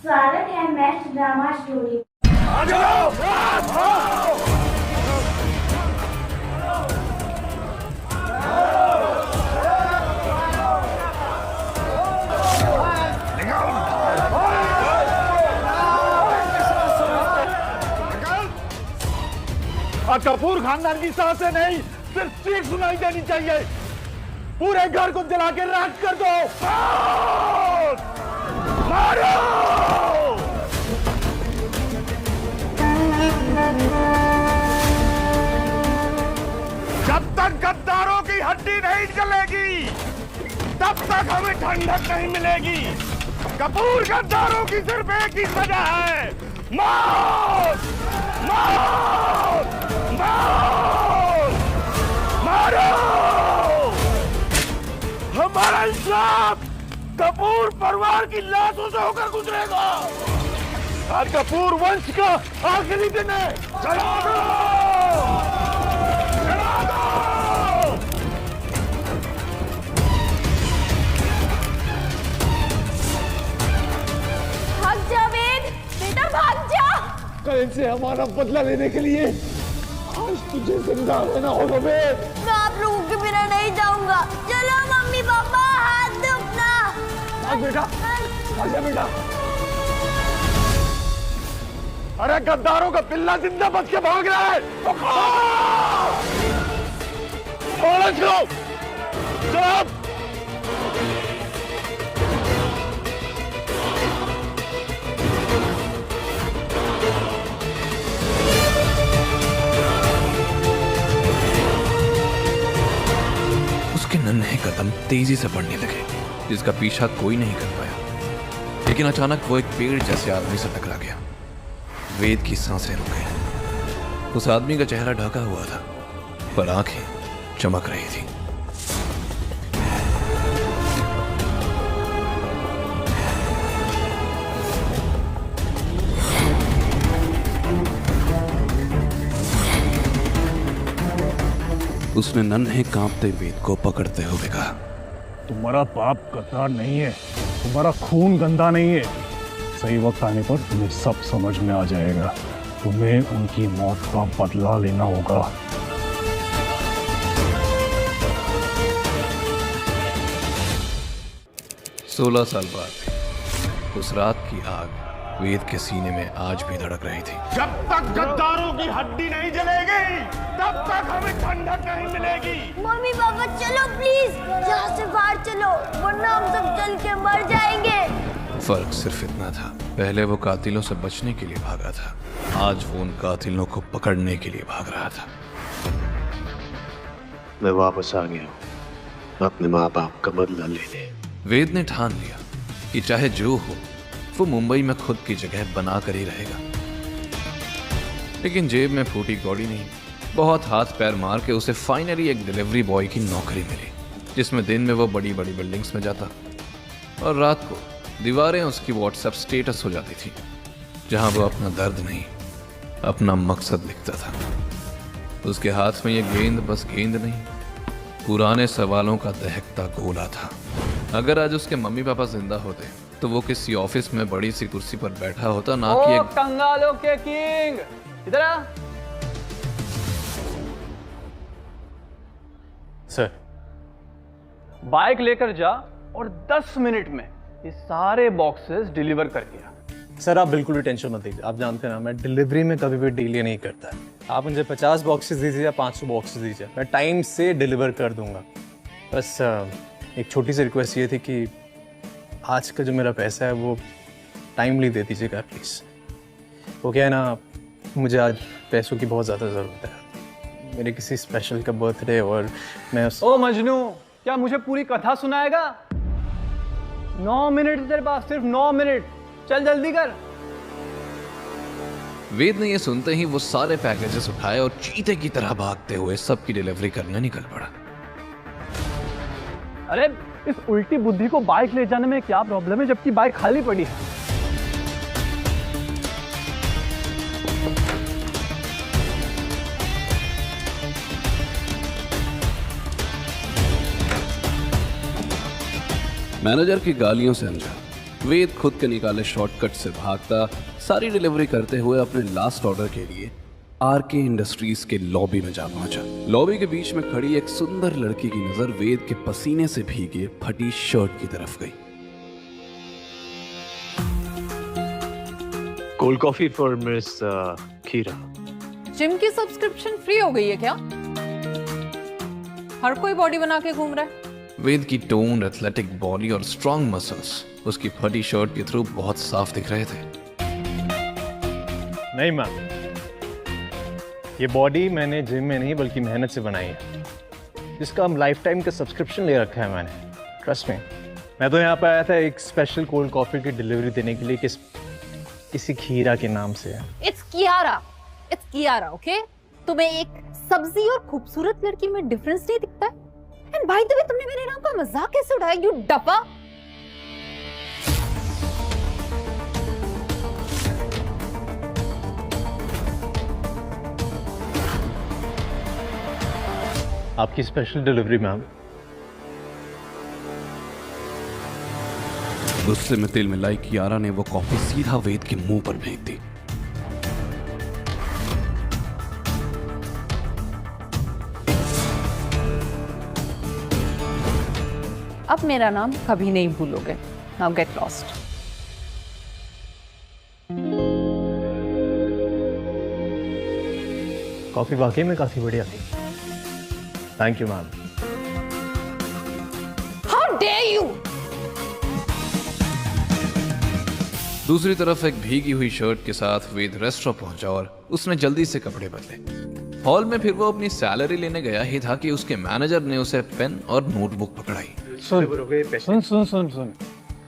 स्वागत है max drama story. Kapoor खानदान की सांसें नहीं, सिर्फ चीख सुनाई देनी चाहिए। पूरे घर को जला के राख कर दो। मारो! जब तक गद्दारों की हड्डी नहीं जलेगी, तब तक हमें ठंडक नहीं मिलेगी। कपूर गद्दारों की सिर्फ एक ही सजा है, मौत! मौत! मौत! मारो! हमारा इंसाफ कपूर परिवार की लाशों से होकर गुजरेगा। आज कपूर वंश का आखिरी दिन है। जला दो! जला दो! भाग जा वेद, बेटा भाग जा। कल से हमारा बदला लेने के लिए आज तुझे जिंदा रहना होगा। मैं आप लोगों के बिना नहीं जाऊंगा। चलो मम्मी पापा, हाथ दो अपना। भाग बेटा, आजा बेटा। अरे गद्दारों का पिल्ला जिंदा बच के भाग रहा है। चलो चलो। उसके नन्हे कदम तेजी से बढ़ने लगे, जिसका पीछा कोई नहीं कर पाया। लेकिन अचानक वो एक पेड़ जैसे आदमी से टकरा गया। वेद की सांसें रुक गई। उस आदमी का चेहरा ढका हुआ था, पर आंखें चमक रही थी। उसने नन्हे कांपते वेद को पकड़ते हुए कहा, तुम्हारा बाप गद्दार नहीं है, तुम्हारा खून गंदा नहीं है। सही वक्त आने पर तुम्हें सब समझ में आ जाएगा। तुम्हें उनकी मौत का बदला लेना होगा। सोलह साल बाद उस रात की आग वेद के सीने में आज भी धड़क रही थी। जब तक गद्दारों की हड्डी नहीं जलेगी, तब तक हमें ठंडक नहीं मिलेगी। मम्मी पापा चलो प्लीज, यहाँ से बाहर चलो, वरना हम सब जल के मर जाएंगे। फर्क सिर्फ इतना था, पहले वो कातिलों से बचने के लिए भागा था, आज वो उन कातिलों को पकड़ने के लिए भाग रहा था। मैं वापस आ गया हूँ अपने माँ बाप का बदला लेने। वेद ने ठान लिया कि चाहे जो हो, वो मुंबई में खुद की जगह बना कर ही रहेगा। लेकिन जेब में फूटी कौड़ी नहीं, बहुत हाथ पैर मार के उसे फाइनली एक डिलीवरी बॉय की नौकरी मिली, जिसमें दिन में वो बड़ी बड़ी बिल्डिंग्स में जाता और रात को दीवारें उसकी व्हाट्सएप स्टेटस हो जाती थी, जहां वो अपना दर्द नहीं, अपना मकसद लिखता था। उसके हाथ में ये गेंद बस गेंद नहीं, पुराने सवालों का दहकता गोला था। अगर आज उसके मम्मी पापा जिंदा होते तो वो किसी ऑफिस में बड़ी सी कुर्सी पर बैठा होता, ना कि एक कंगालों के किंग। इधर आ। सर, बाइक लेकर जा और 10 मिनट में ये सारे बॉक्सेस डिलीवर कर दिया। सर आप बिल्कुल भी टेंशन मत लीजिए। आप जानते हैं ना, मैं डिलीवरी में कभी भी डिले नहीं करता। आप मुझे 50 बॉक्सेस दीजिए या 500 बॉक्सेस दीजिए, मैं टाइम से डिलीवर कर दूंगा। बस एक छोटी सी रिक्वेस्ट ये थी कि आज का जो मेरा पैसा है वो टाइमली दे दीजिएगा प्लीज़। वो क्या है ना, मुझे आज पैसों की बहुत ज़्यादा ज़रूरत है। मेरे किसी स्पेशल का बर्थडे और मैं ओ मजनू, क्या मुझे पूरी कथा सुनाएगा? 9 मिनट तेरे पास, सिर्फ 9 मिनट। चल जल्दी कर। वेद ने यह सुनते ही वो सारे पैकेजेस उठाए और चीते की तरह भागते हुए सबकी डिलीवरी करने निकल पड़ा। अरे इस उल्टी बुद्धि को बाइक ले जाने में क्या प्रॉब्लम है, जबकि बाइक खाली पड़ी है। मैनेजर की गालियों से अनजान वेद खुद के निकाले शॉर्टकट से भागता सारी डिलीवरी करते हुए अपने लास्ट ऑर्डर के लिए आरके इंडस्ट्रीज के लॉबी में जा पहुंचा। लॉबी के बीच में खड़ी एक सुंदर लड़की की नजर वेद के पसीने से भीगे फटी शर्ट की तरफ गई। कोल्ड कॉफी फॉर मिस खीरा। जिम की सब्सक्रिप्शन फ्री हो गई है क्या? हर कोई बॉडी बना के घूम रहा है। वेद की टोन, एथलेटिक बॉडी और स्ट्रॉन्ग मसल्स उसकी फटी शर्ट के थ्रू बहुत साफ दिख रहे थे। नहीं मैम, ये बॉडी मैंने जिम में नहीं बल्कि मेहनत से बनाई है, जिसका हम लाइफ टाइम का सब्सक्रिप्शन ले रखा है मैंने। ट्रस्ट में, मैं तो यहाँ पे आया था एक स्पेशल कोल्ड कॉफी की डिलीवरी देने के लिए, किसी खीरा के नाम से है। It's Kiara, okay? तुम्हें एक सब्जी और खूबसूरत लड़की में डिफरेंस नहीं दिखता है? एंड बाय द वे, तुमने मेरे नाम का मजाक कैसे उड़ाया, यू डफा? आपकी स्पेशल डिलीवरी मैम। गुस्से में तिल मिलाई कियारा ने वो कॉफी सीधा वेद के मुंह पर फेंक दी। अब मेरा नाम कभी नहीं भूलोगे। Now get lost. कॉफी वाकई में काफी बढ़िया थी। Thank you ma'am. How dare you! दूसरी तरफ एक भीगी हुई शर्ट के साथ वेद रेस्टोरेंट पहुंचा और उसने जल्दी से कपड़े बदले। हॉल में फिर वो अपनी सैलरी लेने गया ही था कि उसके मैनेजर ने उसे पेन और नोटबुक पकड़ाई। सुन,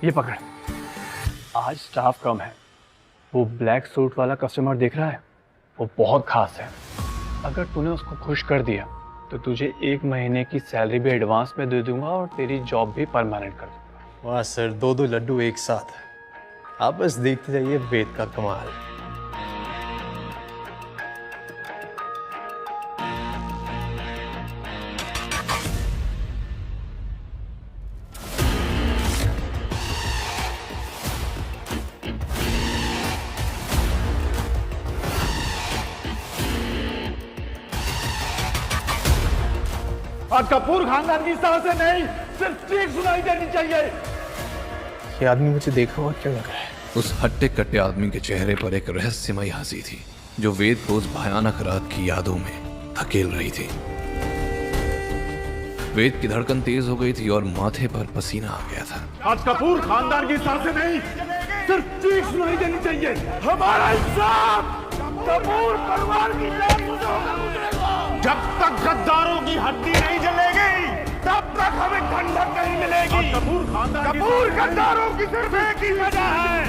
ये पकड़। आज स्टाफ कम है। वो ब्लैक सूट वाला कस्टमर देख रहा है, वो बहुत खास है। अगर तूने उसको खुश कर दिया तो तुझे 1 महीने की सैलरी भी एडवांस में दे दूंगा और तेरी जॉब भी परमानेंट कर दूंगा। वाह सर, 2 लड्डू एक साथ। आप बस देखते जाइए वेद का कमाल। आज कपूर खानदान की सांसें नहीं, सिर्फ चीख सुनाई देनी चाहिए। ये आदमी मुझे देखा हुआ क्यों लग रहा है? उस हट्टे कट्टे आदमी के चेहरे पर एक रहस्यमयी हंसी थी जो वेद को उस भयानक रात की यादों में धकेल रही थी। वेद की धड़कन तेज हो गई थी और माथे पर पसीना आ गया था। आज कपूर खानदान की सांसें नहीं, सिर्फ चीख सुनाई देनी चाहिए। हमारा इंसाफ कपूर परिवार की जान से होकर गुजरेगा। जब तक गद्दारों की हड्डी नहीं जलेगी, तब तक हमें ठंडक नहीं मिलेगी। कपूर गद्दारों की सिर्फ एक ही वजह है,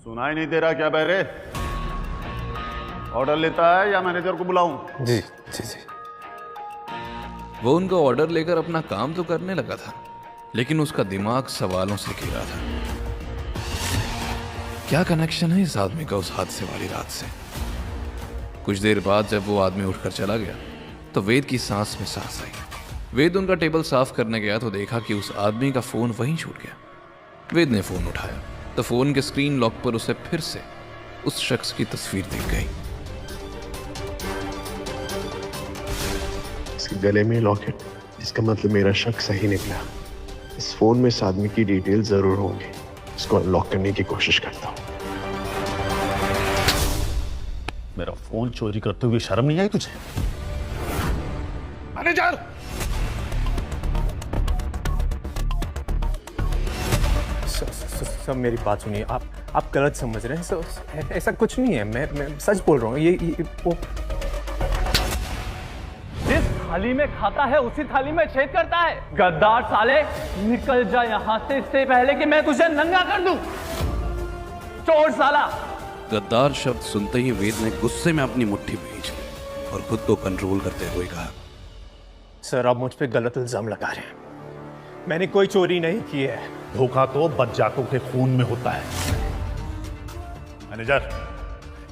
सुनाई नहीं दे रहा क्या बहरे? ऑर्डर लेता है या मैनेजर को बुलाऊं? जी जी जी। वो उनका ऑर्डर लेकर अपना काम तो करने लगा था, लेकिन उसका दिमाग सवालों से घिरा था। क्या कनेक्शन है इस आदमी का उस हादसे वाली रात से? कुछ देर बाद जब वो आदमी उठकर चला गया तो वेद की सांस में सांस आई। वेद उनका टेबल साफ करने गया तो देखा कि उस आदमी का फोन वहीं छूट गया। वेद ने फोन उठाया तो फोन के स्क्रीन लॉक पर उसे फिर से उस शख्स की तस्वीर दिख गई। इसके गले में लॉकेट, इसका मतलब मेरा शक सही निकला। इस फोन में इस आदमी की डिटेल जरूर होंगी। इसको अनलॉक करने की कोशिश करता हूँ। मेरा फोन चोरी करते हुए शर्म नहीं आई तुझे? मैनेजर! सब मेरी बात सुनिए। आप गलत समझ रहे हैं सर। ऐसा कुछ नहीं है। मैं सच बोल रहा हूँ। ये वो जिस थाली में खाता है उसी थाली में छेद करता है। गद्दार साले, निकल जा यहाँ से इससे पहले कि मैं तुझे नंगा कर दूं। चोर साला! गद्दार शब्द सुनते ही वेद ने गुस्से में अपनी मुट्ठी भींच ली और खुद को कंट्रोल करते हुए कहा, सर आप मुझ पे गलत इल्जाम लगा रहे हैं। मैंने कोई चोरी नहीं की है। धोखा तो बदजातों के खून में होता है। मैनेजर,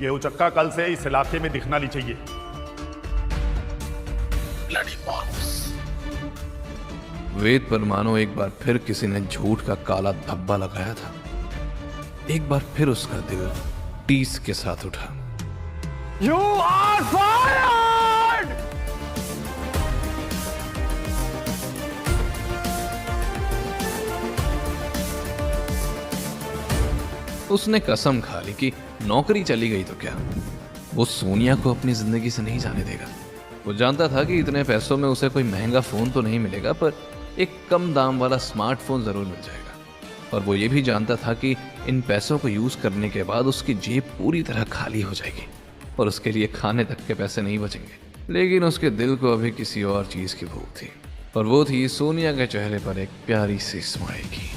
ये उचक्का कल से इस इलाके में दिखना नहीं चाहिए। वेद पर मानो एक बार फिर किसी ने झूठ का काला धब्बा लगाया था। एक बार फिर उसका दिल टीस के साथ उठा। You are fired! उसने कसम खा ली कि नौकरी चली गई तो क्या, वो सोनिया को अपनी जिंदगी से नहीं जाने देगा। वो जानता था कि इतने पैसों में उसे कोई महंगा फोन तो नहीं मिलेगा, पर एक कम दाम वाला स्मार्टफोन जरूर मिल जाएगा। और वो ये भी जानता था कि इन पैसों को यूज करने के बाद उसकी जेब पूरी तरह खाली हो जाएगी और उसके लिए खाने तक के पैसे नहीं बचेंगे। लेकिन उसके दिल को अभी किसी और चीज की भूख थी, और वो थी सोनिया के चेहरे पर एक प्यारी सी स्माइल की।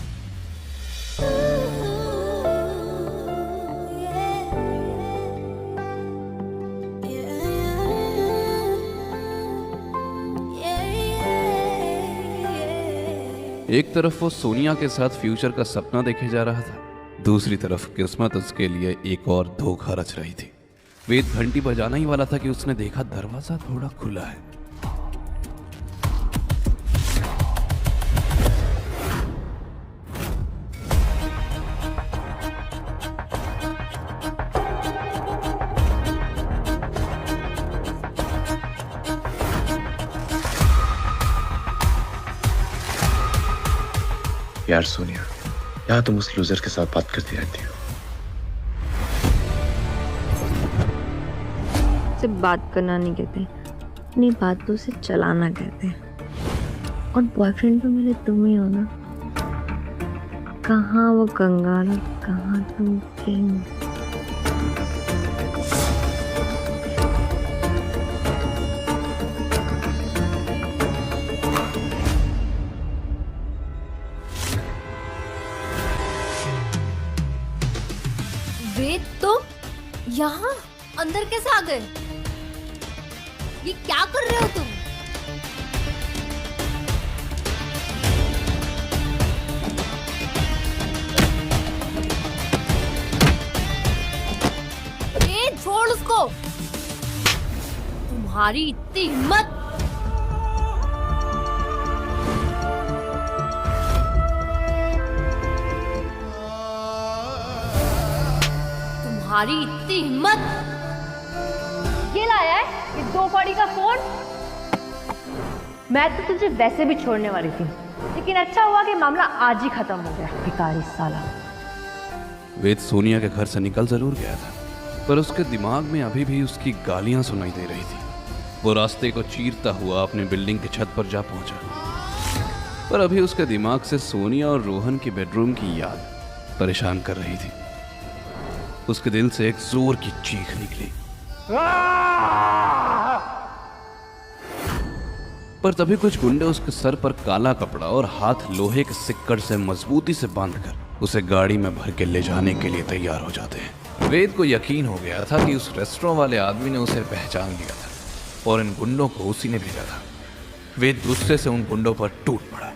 एक तरफ वो सोनिया के साथ फ्यूचर का सपना देखे जा रहा था, दूसरी तरफ किस्मत उसके लिए एक और धोखा रच रही थी। वेद घंटी बजाना ही वाला था कि उसने देखा दरवाजा थोड़ा खुला है। यार सोनिया, यहाँ तुम उस लूजर के साथ बात करती रहती हो। सिर्फ बात करना नहीं कहते, अपनी बातों से चलाना कहते हैं। और बॉयफ्रेंड तो मेरे तुम ही हो ना। कहाँ वो कंगाल और कहाँ तुम किंग। वेद, तो यहाँ अंदर कैसे आ गए? ये क्या कर रहे हो तुम? ए, छोड़ उसको। तुम्हारी इतनी हिम्मत! तुम्हारी इतनी हिम्मत! ये लाया है ये 2 कौड़ी का फोन। मैं तो तुझे वैसे भी छोड़ने वाली थी, लेकिन अच्छा हुआ कि मामला आज ही खत्म हो गया। भिखारी साला। वेद सोनिया के घर से निकल जरूर गया था, पर उसके दिमाग में अभी भी उसकी गालियां सुनाई दे रही थी। वो रास्ते को चीरता हुआ अपनी बिल्डिंग की छत पर जा पहुंचा, पर अभी उसके दिमाग से सोनिया और रोहन की बेडरूम की याद परेशान कर रही थी। उसके दिल से एक जोर की चीख निकली, पर तभी कुछ गुंडे उसके सर पर काला कपड़ा और हाथ लोहे के सिक्कड़ से मजबूती से बांधकर उसे गाड़ी में भर के ले जाने के लिए तैयार हो जाते हैं। वेद को यकीन हो गया था कि उस रेस्टोरेंट वाले आदमी ने उसे पहचान लिया था और इन गुंडों को उसी ने भेजा था। वेद गुस्से से उन गुंडों पर टूट पड़ा।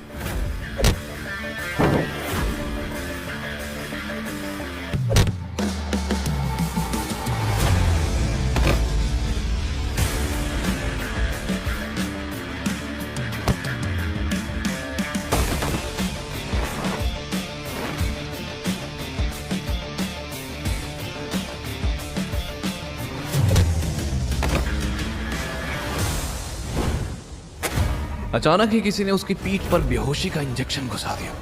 अचानक ही किसी ने उसकी पीठ पर बेहोशी का इंजेक्शन घुसा दिया।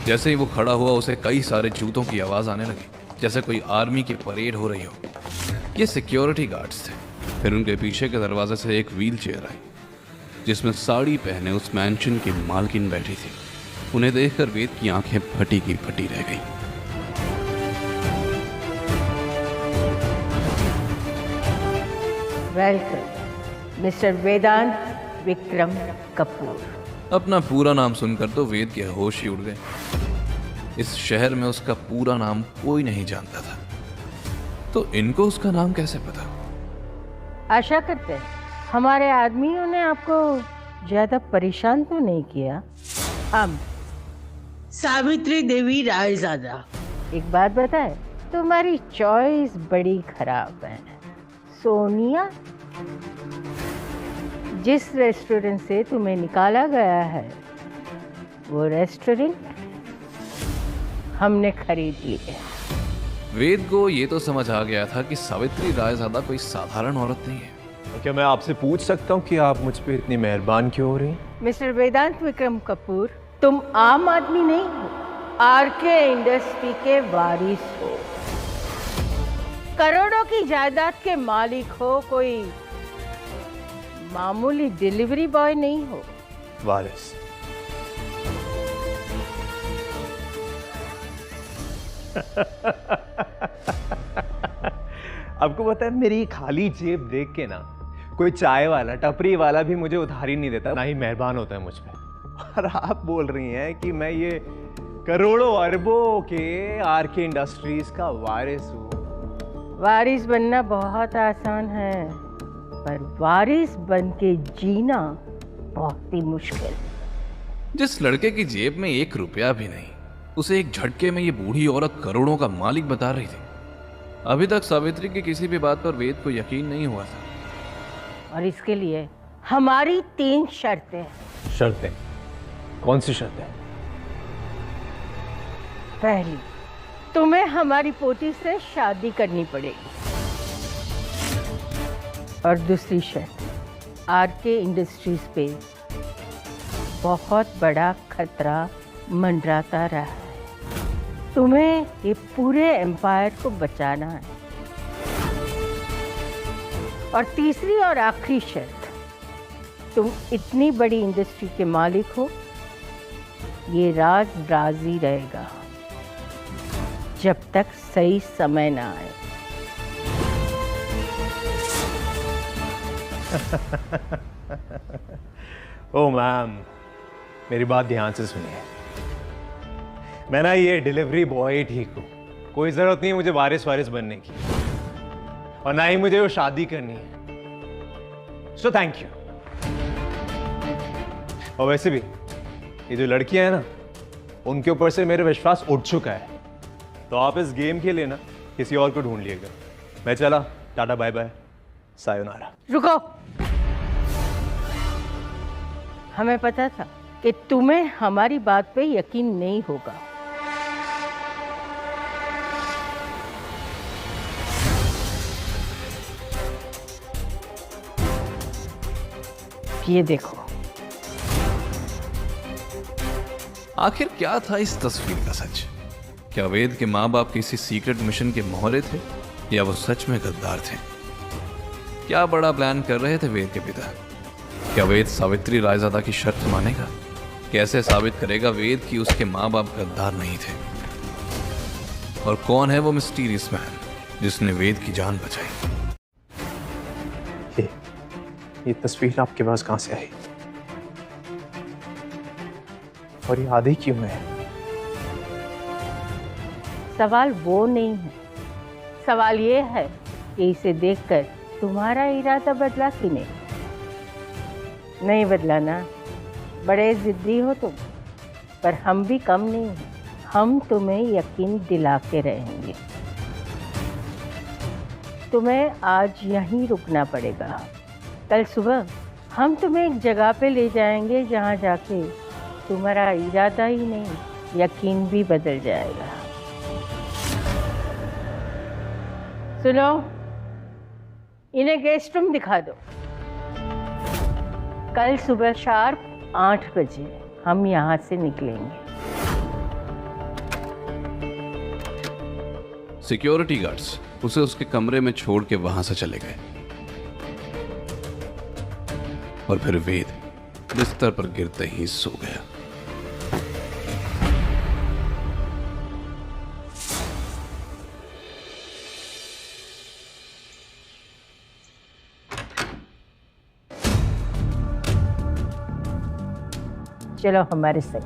जैसे ही वो खड़ा हुआ उसे कई सारे जूतों की आवाज आने लगी, जैसे कोई आर्मी की परेड हो रही हो। ये सिक्योरिटी गार्ड्स थे। फिर उनके पीछे के दरवाजे से एक व्हील चेयर आई जिसमें साड़ी पहने उस मैंशन की मालकिन बैठी थी। उन्हें देखकर वेद की आंखें फटी की फटी रह गईं। वेलकम मिस्टर वेदांत विक्रम कपूर। अपना पूरा नाम सुनकर तो वेद के होश ही उड़ गए। इस शहर में उसका पूरा नाम कोई नहीं जानता था, तो इनको उसका नाम कैसे पता? आशा करते हैं हमारे आदमियों ने आपको ज्यादा परेशान तो नहीं किया। हम सावित्री देवी रायजादा। एक बात बताए, तुम्हारी चॉइस बड़ी खराब है। सोनिया, जिस रेस्टोरेंट से तुम्हें निकाला गया है वो रेस्टोरेंट हमने खरीद लिया। वेद को ये तो समझ आ गया था कि सावित्री रायजादा कोई साधारण औरत नहीं है। क्या मैं आपसे पूछ सकता हूँ कि आप मुझ पर इतनी मेहरबान क्यों हो रही? मिस्टर वेदांत विक्रम कपूर, तुम आम आदमी नहीं हो, आरके इंडस्ट्री के वारिस हो, करोड़ों की जायदाद के मालिक हो, कोई मामूली डिलीवरी बॉय नहीं हो। वारिस? आपको पता है मेरी खाली जेब देख के ना कोई चाय वाला, टपरी वाला भी मुझे उधारी नहीं देता, ना ही मेहरबान होता है मुझ पे। और आप बोल रही हैं कि मैं ये करोड़ों अरबों के आरके इंडस्ट्रीज का वारिस हूँ। वारिस बनना बहुत आसान है, पर वारिस बन के जीना बहुत ही मुश्किल। जिस लड़के की जेब में 1 रुपया भी नहीं, उसे एक झटके में ये बूढ़ी औरत करोड़ों का मालिक बता रही थी। अभी तक सावित्री की किसी भी बात पर वेद को यकीन नहीं हुआ था। और इसके लिए हमारी 3 शर्तें हैं। शर्तें? कौन सी शर्तें? पहली, तुम्हें हमारी पोती से शादी करनी पड़ेगी। और दूसरी शर्त, आरके इंडस्ट्रीज पे बहुत बड़ा खतरा मंडराता रहा है, तुम्हें ये पूरे एम्पायर को बचाना है। और तीसरी और आखिरी शर्त, तुम इतनी बड़ी इंडस्ट्री के मालिक हो, ये राज राजी रहेगा जब तक सही समय ना आए। ओ मैम, मेरी बात ध्यान से सुनिए। मैं ना ये डिलीवरी बॉय ठीक हूँ, कोई जरूरत नहीं है मुझे वारिस बनने की, और ना ही मुझे वो शादी करनी है। So thank you. और वैसे भी ये जो लड़कियां हैं ना, उनके ऊपर से मेरा विश्वास उठ चुका है, तो आप इस गेम के लिए ना किसी और को ढूंढ लिएगा। मैं चला, टाटा बाय बाय, सायोनारा। रुको, हमें पता था कि तुम्हें हमारी बात पे यकीन नहीं होगा। ये देखो। आखिर क्या था इस तस्वीर का सच? क्या वेद के माँ बाप किसी सीक्रेट मिशन के मोहरे थे, या वो सच में गद्दार थे? क्या बड़ा प्लान कर रहे थे वेद के पिता? क्या वेद सावित्री रायजादा की शर्त मानेगा? कैसे साबित करेगा वेद कि उसके माँ बाप गद्दार नहीं थे? और कौन है वो मिस्टीरियस मैन जिसने वेद की जान बचाई? ये तस्वीर आपके पास कहां से आई, और ये आधी क्यों है? सवाल वो नहीं है, सवाल ये है कि इसे देखकर तुम्हारा इरादा बदला कि नहीं? नहीं बदला ना? बड़े जिद्दी हो तुम, पर हम भी कम नहीं हैं। हम तुम्हें यकीन दिला के रहेंगे। तुम्हें आज यहीं रुकना पड़ेगा। कल सुबह हम तुम्हें एक जगह पे ले जाएंगे जहाँ जाके तुम्हारा इरादा ही नहीं, यकीन भी बदल जाएगा। सुनो, इन्हें गेस्ट रूम दिखा दो। कल सुबह शार्प 8 बजे हम यहाँ से निकलेंगे। सिक्योरिटी गार्ड्स उसे उसके कमरे में छोड़ के वहां से चले गए, और फिर वेद बिस्तर पर गिरते ही सो गया। चलो हमारे साथ।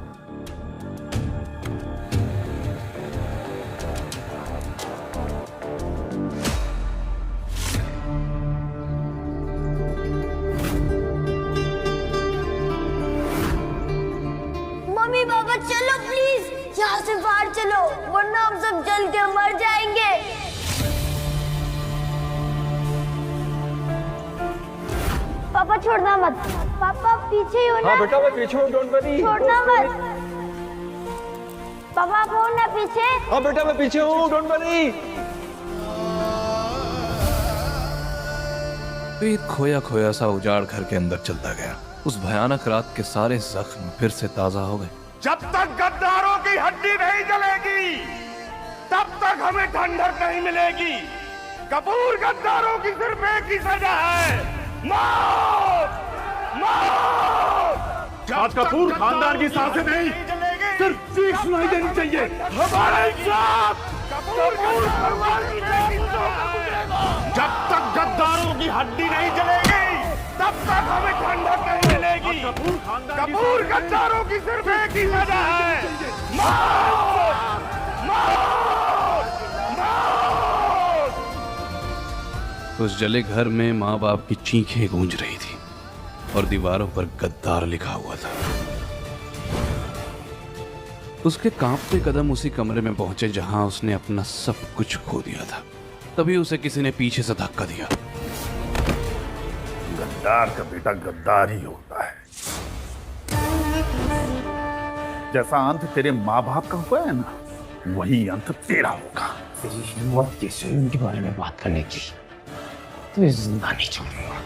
मम्मी पापा चलो प्लीज, यहाँ से बाहर चलो वरना हम सब जल के मर जाएंगे। पापा छोड़ना मत, पापा पीछे ही हो ना। हाँ बेटा मैं पीछे हूँ, डोंट वरी। छोड़ना मत पापा, आप हो ना पीछे। हाँ बेटा मैं पीछे हूँ, डोंट वरी। वेद खोया खोया सा उजाड़ घर के अंदर चलता गया। उस भयानक रात के सारे जख्म फिर से ताजा हो गए। जब तक गद्दारों की हड्डी नहीं जलेगी तब तक हमें ठंडक नहीं मिलेगी। कपूर गद्दारों की सिर्फ एक ही सजा है, मौत। मौत। आज कपूर खानदान की सांसें नहीं, सिर्फ चीख सुनाई देनी चाहिए। हमारा इंसाफ कपूर परिवार की लाशों का गुजरेगा। जब तक गद्दारों की हड्डी नहीं जलेगी तब तक हमें ठंडक नहीं मिलेगी। कपूर गद्दारों की सिर्फ एक ही सजा है, मौत। मौत। मौत। उस जले घर में माँ बाप की चीखें गूंज रही थी और दीवारों पर गद्दार लिखा हुआ था। उसके कांपते कदम उसी कमरे में पहुंचे जहां उसने अपना सब कुछ खो दिया था। तभी उसे किसी ने पीछे से धक्का दिया। गद्दार का बेटा गद्दार ही होता है। जैसा अंत तेरे माँ बाप का हुआ है ना, वही अंत तेरा होगा। तेरी हिम्मत कैसे उनके बारे में बात करने की? तुम्हें जिंदा नहीं छोड़ूंगा।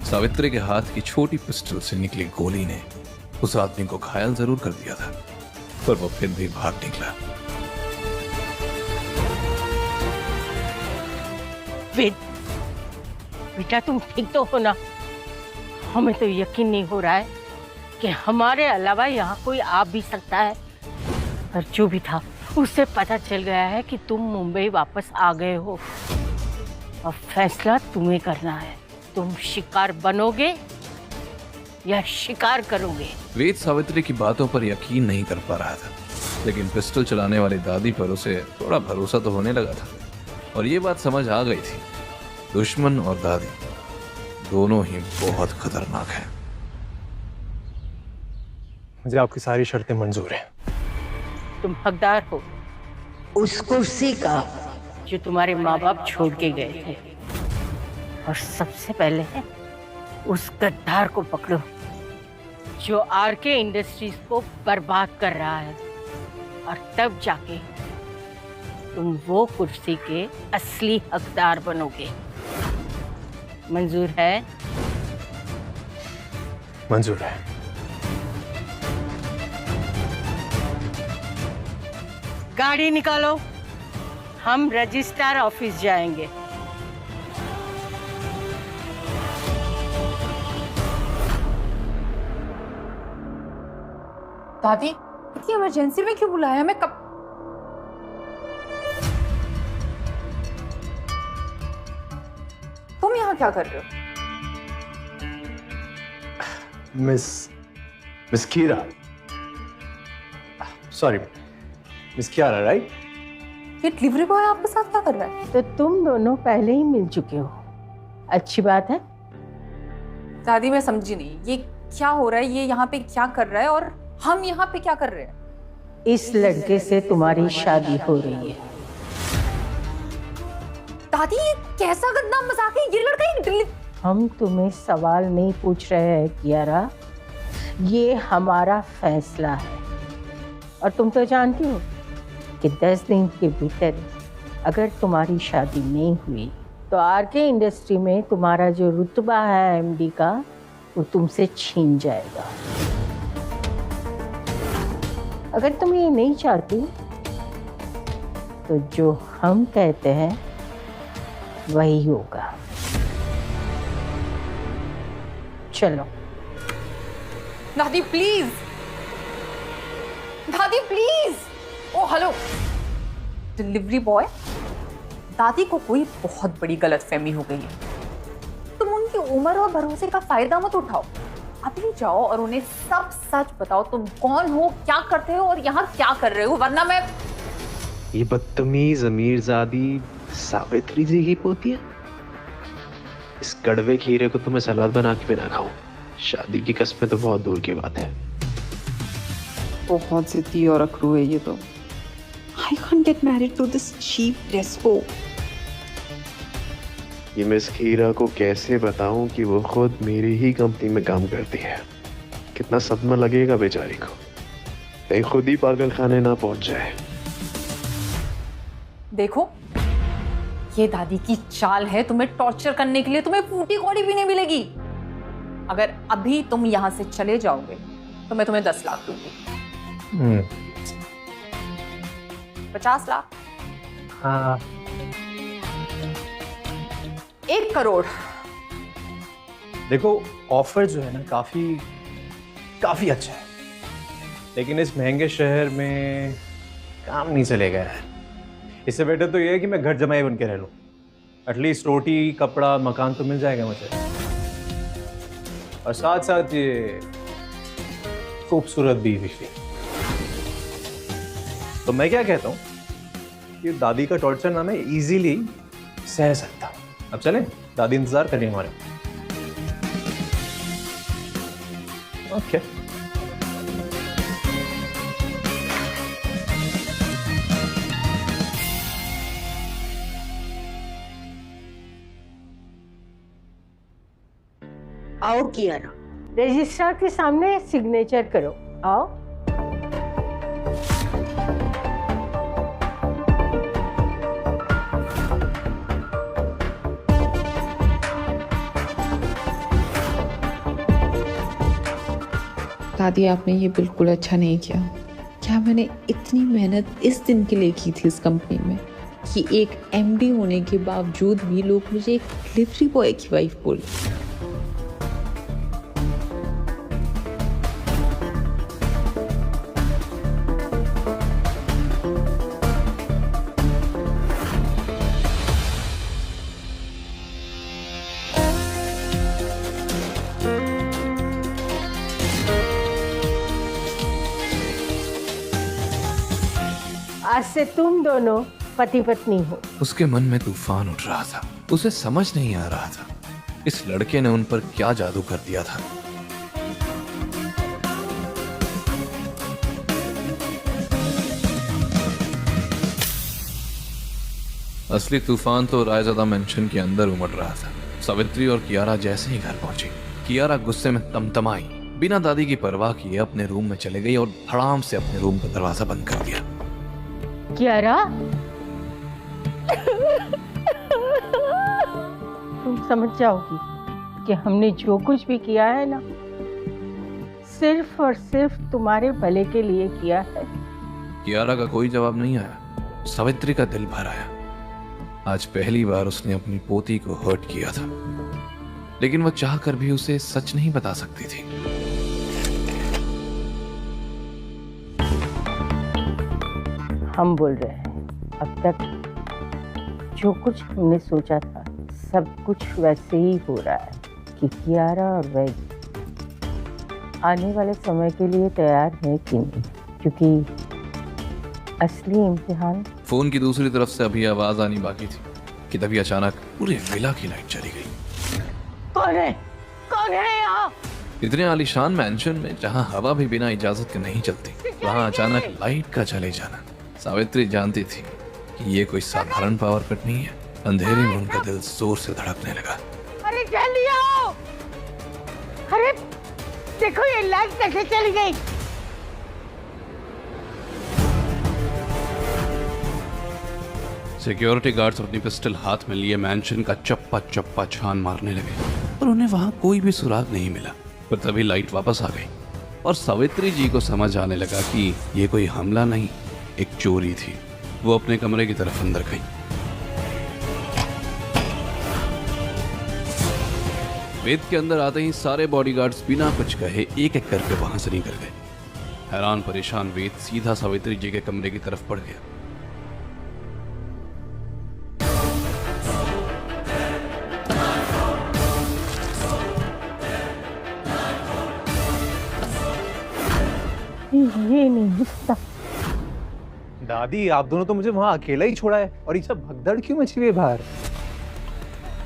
सावित्री के हाथ की छोटी पिस्टल से निकली गोली ने उस आदमी को घायल जरूर कर दिया था, पर वो फिर भी भाग निकला। बेटा तुम ठीक तो हो ना? हमें तो यकीन नहीं हो रहा है कि हमारे अलावा यहाँ कोई आ भी सकता है। पर जो भी था उससे पता चल गया है कि तुम मुंबई वापस आ गए हो। अब फैसला तुम्हें करना है, तुम शिकार बनोगे या शिकार करोगे। वेद सावित्री की बातों पर यकीन नहीं कर पा रहा था, लेकिन पिस्टल चलाने वाली दादी पर उसे थोड़ा भरोसा तो होने लगा था। और ये बात समझ आ गई थी, दुश्मन और दादी दोनों ही बहुत खतरनाक हैं। मुझे आपकी सारी शर्तें मंजूर हैं। तुम हकदार हो उस कुर्सी का जो तुम्हारे माँ बाप छोड़ के गए थे। और सबसे पहले उस गद्दार को पकड़ो जो आरके इंडस्ट्रीज को बर्बाद कर रहा है, और तब जाके तुम वो कुर्सी के असली हकदार बनोगे। मंजूर है? मंजूर है। गाड़ी निकालो, हम रजिस्ट्रार ऑफिस जाएंगे। दादी इतनी इमरजेंसी में क्यों बुलाया? मैं कब तुम यहाँ क्या कर रहे हो? मिस कीरा, सॉरी मिस कियारा, राइट? ये डिलीवरी बॉय आपके साथ क्या कर रहा है? तो तुम दोनों पहले ही मिल चुके हो, अच्छी बात है। दादी मैं समझी नहीं, ये क्या हो रहा है? ये यहाँ पे क्या कर रहा है और हम यहाँ पे क्या कर रहे हैं? इस लड़के से तुम्हारी शादी हो रही है। दादी ये कैसा गंदा मजाक है? ये लड़का एक हम तुम्हें सवाल नहीं पूछ रहे हैं कियारा, ये हमारा फैसला है। और तुम तो जानती हो कि 10 दिन के भीतर अगर तुम्हारी शादी नहीं हुई तो आरके इंडस्ट्री में तुम्हारा जो रुतबा है एमडी का, वो तुमसे छीन जाएगा। अगर तुम ये नहीं चाहती तो जो हम कहते हैं वही होगा। चलो। दादी प्लीज, दादी प्लीज। ओ हेलो डिलीवरी बॉय, दादी को कोई बहुत बड़ी गलतफहमी हो गई है। तुम उनकी उम्र और भरोसे का फायदा मत उठाओ। अभी जाओ और उन्हें सब सच बताओ। तुम कौन हो, क्या करते हो और यहाँ क्या कर रहे हो, वरना मैं। ये बदतमीज अमीरजादी सावित्री जी की पोती है। इस कड़वे खीरे को तुम्हें सलाद बना के बिना खाऊं, शादी की कस्में तो बहुत दूर की बात है। बहुत जिद्दी और अकड़ू है ये तो। I can't get married to this cheap despo. ये मिस खीरा को कैसे बताऊं कि वो खुद मेरी ही कंपनी में काम करती है। कितना सदमा लगेगा बेचारी को, कहीं खुद ही पागल खाने ना पहुंच जाए। देखो ये दादी की चाल है तुम्हें टॉर्चर करने के लिए। तुम्हें फूटी कौड़ी भी नहीं मिलेगी। अगर अभी तुम यहाँ से चले जाओगे तो मैं तुम्हें 10 लाख दूंगी। 50 लाख। हाँ। 1 करोड़। देखो ऑफर जो है ना काफी अच्छा है, लेकिन इस महंगे शहर में काम नहीं चलेगा यार। इससे बेटर तो ये है कि मैं घर जमाई बन के रह लूं। एटलीस्ट रोटी कपड़ा मकान तो मिल जाएगा मुझे, और साथ साथ ये खूबसूरत बीवी भी। तो मैं क्या कहता हूँ कि दादी का टॉर्चर ना मैं इजीली सह सकता हूँ। अब चलें, दादी इंतजार कर रही है हमारे। ओके। आओ कियारा। रजिस्ट्रार के सामने सिग्नेचर करो। आओ। दादी आपने ये बिल्कुल अच्छा नहीं किया। क्या मैंने इतनी मेहनत इस दिन के लिए की थी इस कंपनी में कि एक एमडी होने के बावजूद भी लोग मुझे एक डिलीवरी बॉय की वाइफ बोले। आज से तुम दोनों पति पत्नी हो। उसके मन में तूफान उठ रहा था। उसे समझ नहीं आ रहा था इस लड़के ने उन पर क्या जादू कर दिया था। असली तूफान तो रायज़ादा मेंशन के अंदर उमड़ रहा था। सावित्री और कियारा जैसे ही घर पहुंची, कियारा गुस्से में तमतमाई, बिना दादी की परवाह किए अपने रूम में चले गई और धड़ाम से अपने रूम का दरवाजा बंद कर दिया। कियारा, तुम समझ जाओगी कि हमने जो कुछ भी किया है ना, सिर्फ और सिर्फ तुम्हारे भले के लिए किया है। कियारा का कोई जवाब नहीं आया। सावित्री का दिल भर आया। आज पहली बार उसने अपनी पोती को हर्ट किया था, लेकिन वो चाहकर भी उसे सच नहीं बता सकती थी। हम बोल रहे हैं, अब तक जो कुछ हमने सोचा था सब कुछ वैसे ही हो रहा है कि कियारा और वैद आने वाले समय के लिए तैयार है कि नहीं, क्योंकि असली इम्तिहान। फोन की दूसरी तरफ से अभी आवाज आनी बाकी थी कि तभी अचानक पूरे विला की लाइट चली गई। कौन है? कौन है यहाँ? इतने आलीशान मैंशन में जहाँ हवा भी बिना इजाजत के नहीं चलती, वहाँ अचानक लाइट का चले जाना। सावित्री जानती थी कि ये कोई साधारण पावर कट नहीं है। अंधेरे में उनका दिल जोर से धड़कने लगा। अरे जल्दी आओ! अरे देखो ये लाइट कैसे चली गई। सिक्योरिटी गार्ड्स अपनी पिस्टल हाथ में लिए मैंशन का चप्पा चप्पा छान मारने लगे, पर उन्हें वहां कोई भी सुराग नहीं मिला। पर तभी लाइट वापस आ गई और सावित्री जी को समझ आने लगा कि ये कोई हमला नहीं, एक चोरी थी। वो अपने कमरे की तरफ अंदर गई। वेद के अंदर आते ही सारे बॉडीगार्ड्स बिना कुछ कहे एक एक करके वहां से निकल गए। हैरान परेशान वेद सीधा सावित्री जी के कमरे की तरफ बढ़ गया। ये नहीं हो सकता। दादी आप दोनों तो मुझे वहां अकेला ही छोड़ा है, और ये सब भगदड़ क्यों मची हुई है बाहर?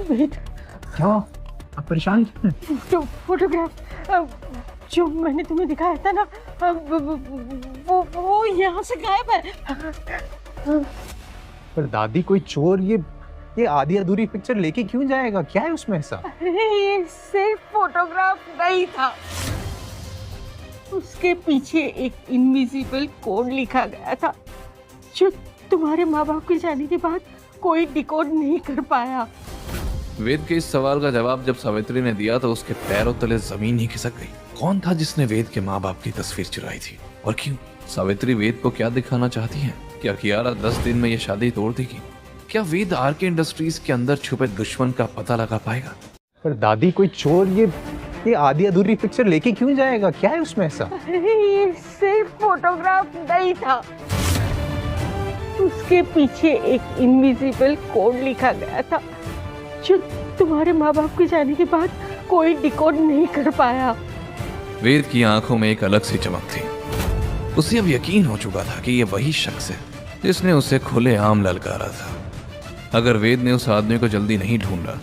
वेद, क्या आप परेशान क्यों हैं? तो फोटोग्राफ जो मैंने तुम्हें दिखाया था ना, वो यहाँ से गायब है। पर दादी कोई चोर ये आधी अधूरी पिक्चर लेके क्यों जाएगा? क्या है उसमें ऐसा? ये सिर्फ फोटोग्राफ नहीं था, उसके पीछे एक इनविजिबल कोड लिखा गया था जो तुम्हारे माँ बाप के जाने के बाद कोई डिकोड नहीं कर पाया। वेद के इस सवाल का जवाब जब सावित्री ने दिया तो उसके पैरों तले जमीन ही खिसक गई। कौन था जिसने वेद के माँ बाप की तस्वीर चुराई थी और क्यों? सावित्री वेद को क्या दिखाना चाहती है? क्या कियारा 10 दिन में ये शादी तोड़ देगी? क्या वेद आरके इंडस्ट्रीज के अंदर छुपे दुश्मन का पता लगा पाएगा? पर दादी कोई चोर ये आधी अधूरी पिक्चर लेके क्यों जाएगा? क्या है उसमें ऐसा? ये सिर्फ फोटोग्राफ नहीं था, उसके पीछे एक इनविजिबल कोड लिखा गया था जो तुम्हारे माँ बाप के जाने के बाद कोई डिकोड नहीं कर पाया। वेद की आंखों में एक अलग सी चमक थी। उसे अब यकीन हो चुका था कि ये वही शख्स है जिसने उसे खुलेआम ललकारा था। अगर वेद ने उस आदमी को जल्दी नहीं ढूंढा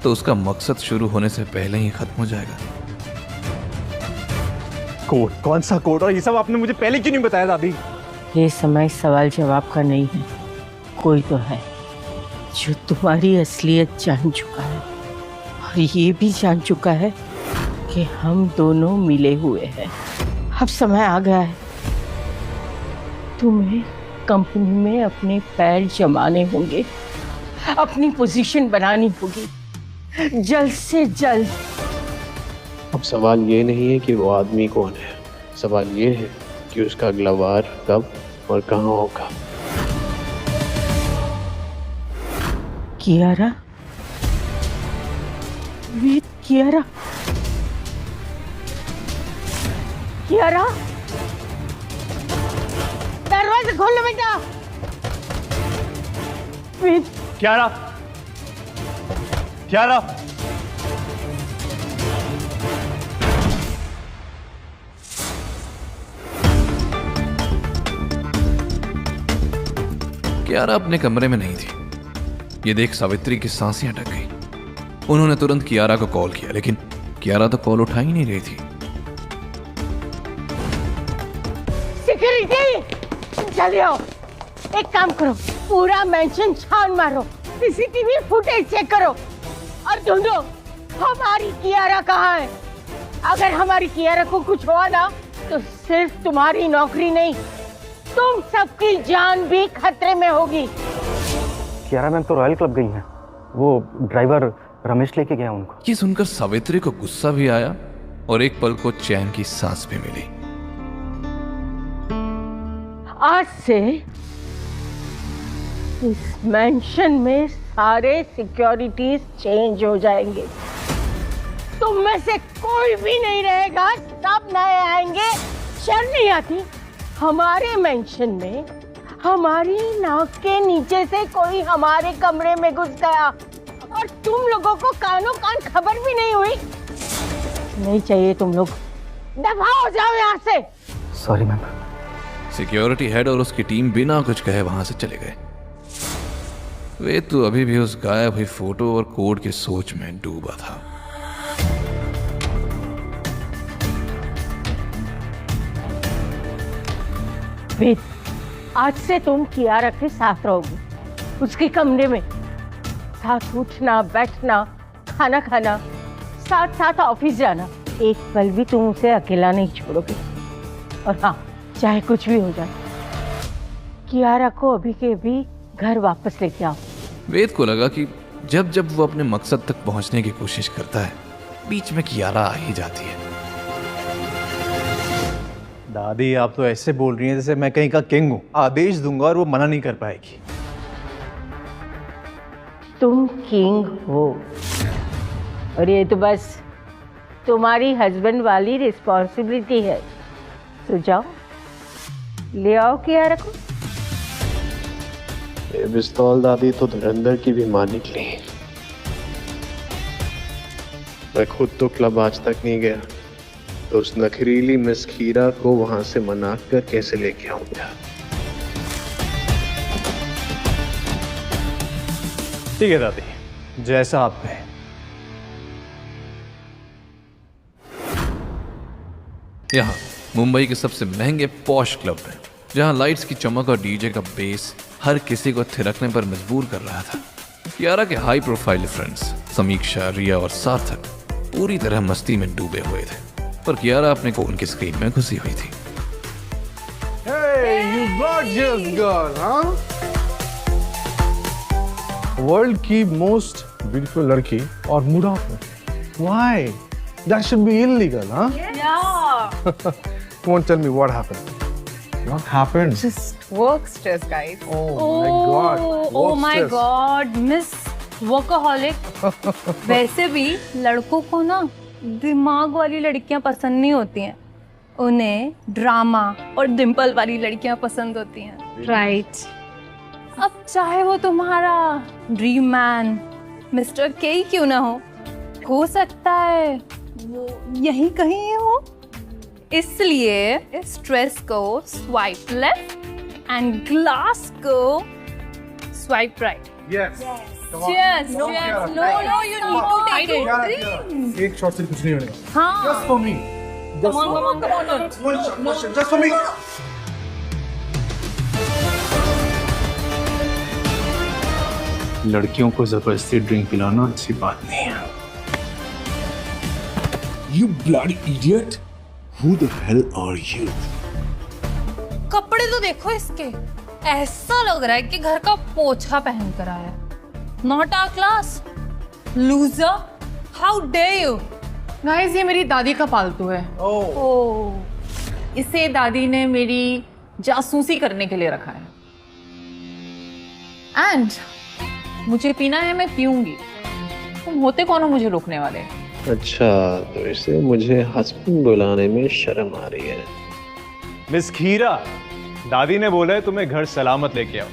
तो उसका मकसद शुरू होने से पहले ही खत्म हो जाएगा। कोड? कौन सा कोड? और ये सब आपने मुझे पहले क्यों नहीं बताया दादी? ये समय सवाल जवाब का नहीं है। कोई तो है जो तुम्हारी असलियत जान चुका है और ये भी जान चुका है कि हम दोनों मिले हुए हैं। अब समय आ गया है, तुम्हें कंपनी में अपने पैर जमाने होंगे, अपनी पोजीशन बनानी होगी जल्द से जल्द। अब सवाल ये नहीं है कि वो आदमी कौन है, सवाल ये है कि उसका अगला वार कब और कहाँ होगा। कियारा, वेद, कियारा, कियारा, दरवाजा खोलो बेटा। वेद, कियारा, कियारा, कियारा अपने कमरे में नहीं थी। ये देख सावित्री की सांसें अटक गई। उन्होंने तुरंत कियारा को कॉल किया, लेकिन कियारा तो कॉल उठा ही नहीं रही थी। सिक्योरिटी, जल्दी आओ। एक काम करो, पूरा मेंशन छान मारो, सीसीटीवी फुटेज चेक करो और ढूंढो हमारी कियारा कहाँ है। अगर हमारी कियारा को कुछ हुआ ना तो सिर्फ तुम्हारी नौकरी नहीं, तुम सबकी जान भी खतरे में होगी। कियारा मैम तो रॉयल क्लब गई हैं, वो ड्राइवर रमेश लेके गया उनको। ये सुनकर सावित्री को गुस्सा भी आया और एक पल को चैन की सांस भी मिली। आज से इस मेंशन में सारे सिक्योरिटीज चेंज हो जाएंगे। तुम में से कोई भी नहीं रहेगा, सब नए आएंगे। शर्म नहीं आती? हमारे मेंशन में हमारी नाक के नीचे से कोई हमारे कमरे में घुस गया और तुम लोगों को कानों कान खबर भी नहीं हुई। नहीं चाहिए तुम लोग, दफा हो जाओ यहाँ से। Sorry ma'am. सिक्योरिटी हेड और उसकी टीम बिना कुछ कहे वहां से चले गए। वे तो अभी भी उस गायब हुई फोटो और कोड की सोच में डूबा था। वेद, आज से तुम कियारा के साथ रहोगे, उसके कमरे में साथ उठना बैठना, खाना खाना, साथ साथ ऑफिस जाना। एक पल भी तुम उसे अकेला नहीं छोड़ोगे। और हाँ, चाहे कुछ भी हो जाए, कियारा को अभी के अभी घर वापस लेके आओ। वेद को लगा कि जब जब वो अपने मकसद तक पहुंचने की कोशिश करता है, बीच में कियारा आ ही जाती है। दादी आप तो ऐसे बोल रही हैं जैसे मैं कहीं का किंग हूं, आदेश दूंगा और वो मना नहीं कर पाएगी। तुम किंग हो और ये तो बस तुम्हारी हस्बैंड वाली रिस्पॉन्सिबिलिटी है। तो जाओ ले आओ कियारा को। ये पिस्तौल दादी तो धुरंधर की भी मां निकली। मैं खुद तो क्लब आज तक नहीं गया, तो उस नखरीली मिस खीरा को वहां से मना कर कैसे लेके आऊंगा? ठीक है दादी, जैसा आप कहें। यहाँ मुंबई के सबसे महंगे पॉश क्लब में, जहाँ लाइट्स की चमक और डीजे का बेस हर किसी को थिरकने पर मजबूर कर रहा था। कियारा के हाई प्रोफाइल फ्रेंड्स समीक्षा, रिया और सार्थक पूरी तरह मस्ती में डूबे हुए थे, पर कियारा अपने फोन की स्क्रीन में घुसी हुई थी। Hey, you gorgeous girl, huh? World की मोस्ट ब्यूटीफुल लड़की और मूड ऑफ में। Why? That should be illegal, huh? Yeah. Come on, tell me what happened. What happened? Just work stress, guys. Oh my God. Oh Work my stress. God, Miss Workaholic. वैसे भी लड़कों को ना दिमाग वाली लड़कियां पसंद नहीं होती हैं, उन्हें ड्रामा और डिम्पल वाली लड़कियां पसंद होती हैं, राइट? अब चाहे वो तुम्हारा ड्रीम मैन मिस्टर के ही क्यों ना हो सकता है वो यहीं कहीं हो। इसलिए स्ट्रेस को स्वाइप लेफ्ट एंड ग्लास को swipe right. Yes. Cheers, cheers. No, you need to take it. एक शॉट से कुछ नहीं होने। हाँ। Just for me. Come on. One shot, just for me. लड़कियों को जबरदस्ती ड्रिंक पिलाना अच्छी बात नहीं है। You bloody idiot! Who the hell are you? कपड़े तो देखो इसके, ऐसा लग रहा है कि घर का पोछा पहन कर आया है। Not our class, loser! How dare you? Guys, ये मेरी दादी का पालतू है। Oh. इसे दादी ने मेरी जासूसी करने के लिए रखा है। एंड मुझे पीना है, मैं पीऊंगी। तुम होते कौन हो मुझे रोकने वाले? अच्छा, तो इसे मुझे हस्बैंड बुलाने में शर्म आ रही है। मिस खीरा, दादी ने बोला है तुम्हें घर सलामत लेके आओ।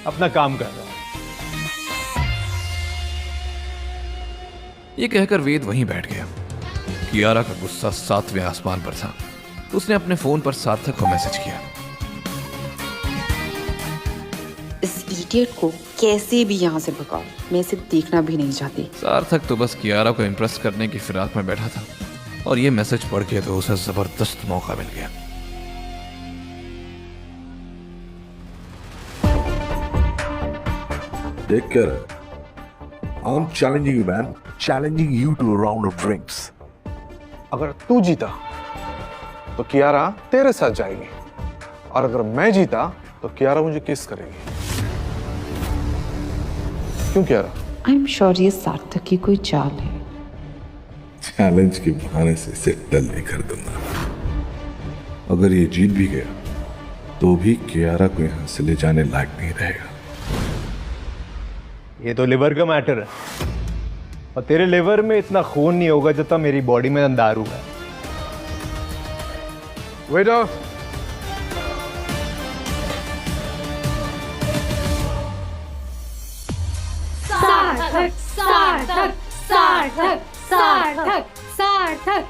अपना काम कर लो। ये कहकर वेद वहीं बैठ गया। कियारा का गुस्सा 7वें आसमान पर था। उसने अपने फोन पर सार्थक को मैसेज किया। इस इडियट को कैसे भी यहाँ से भगाओ, मैं इसे देखना भी नहीं चाहती। सार्थक तो बस कियारा को इम्प्रेस करने की फिराक में बैठा था, और ये मैसेज पढ़ के तो उसे जबरदस्त मौका मिल गया। देख कर, I'm challenging you, man. Challenging you to a round of drinks. अगर तू जीता तो कियारा तेरे साथ जाएगी, और अगर मैं जीता तो कियारा मुझे किस करेगी। क्यों कियारा? आई एम श्योर ये सार्थक की कोई चाल है। चैलेंज के बहाने से इसे डल नहीं कर दूंगा। अगर ये जीत भी गया तो भी कियारा को यहां से ले जाने लायक नहीं रहेगा। ये तो लिवर का मैटर है, और तेरे लिवर में इतना खून नहीं होगा जितना मेरी बॉडी में दारू है। वेटर, सार्थक, सार्थक, सार्थक, सार्थक, सार्थक।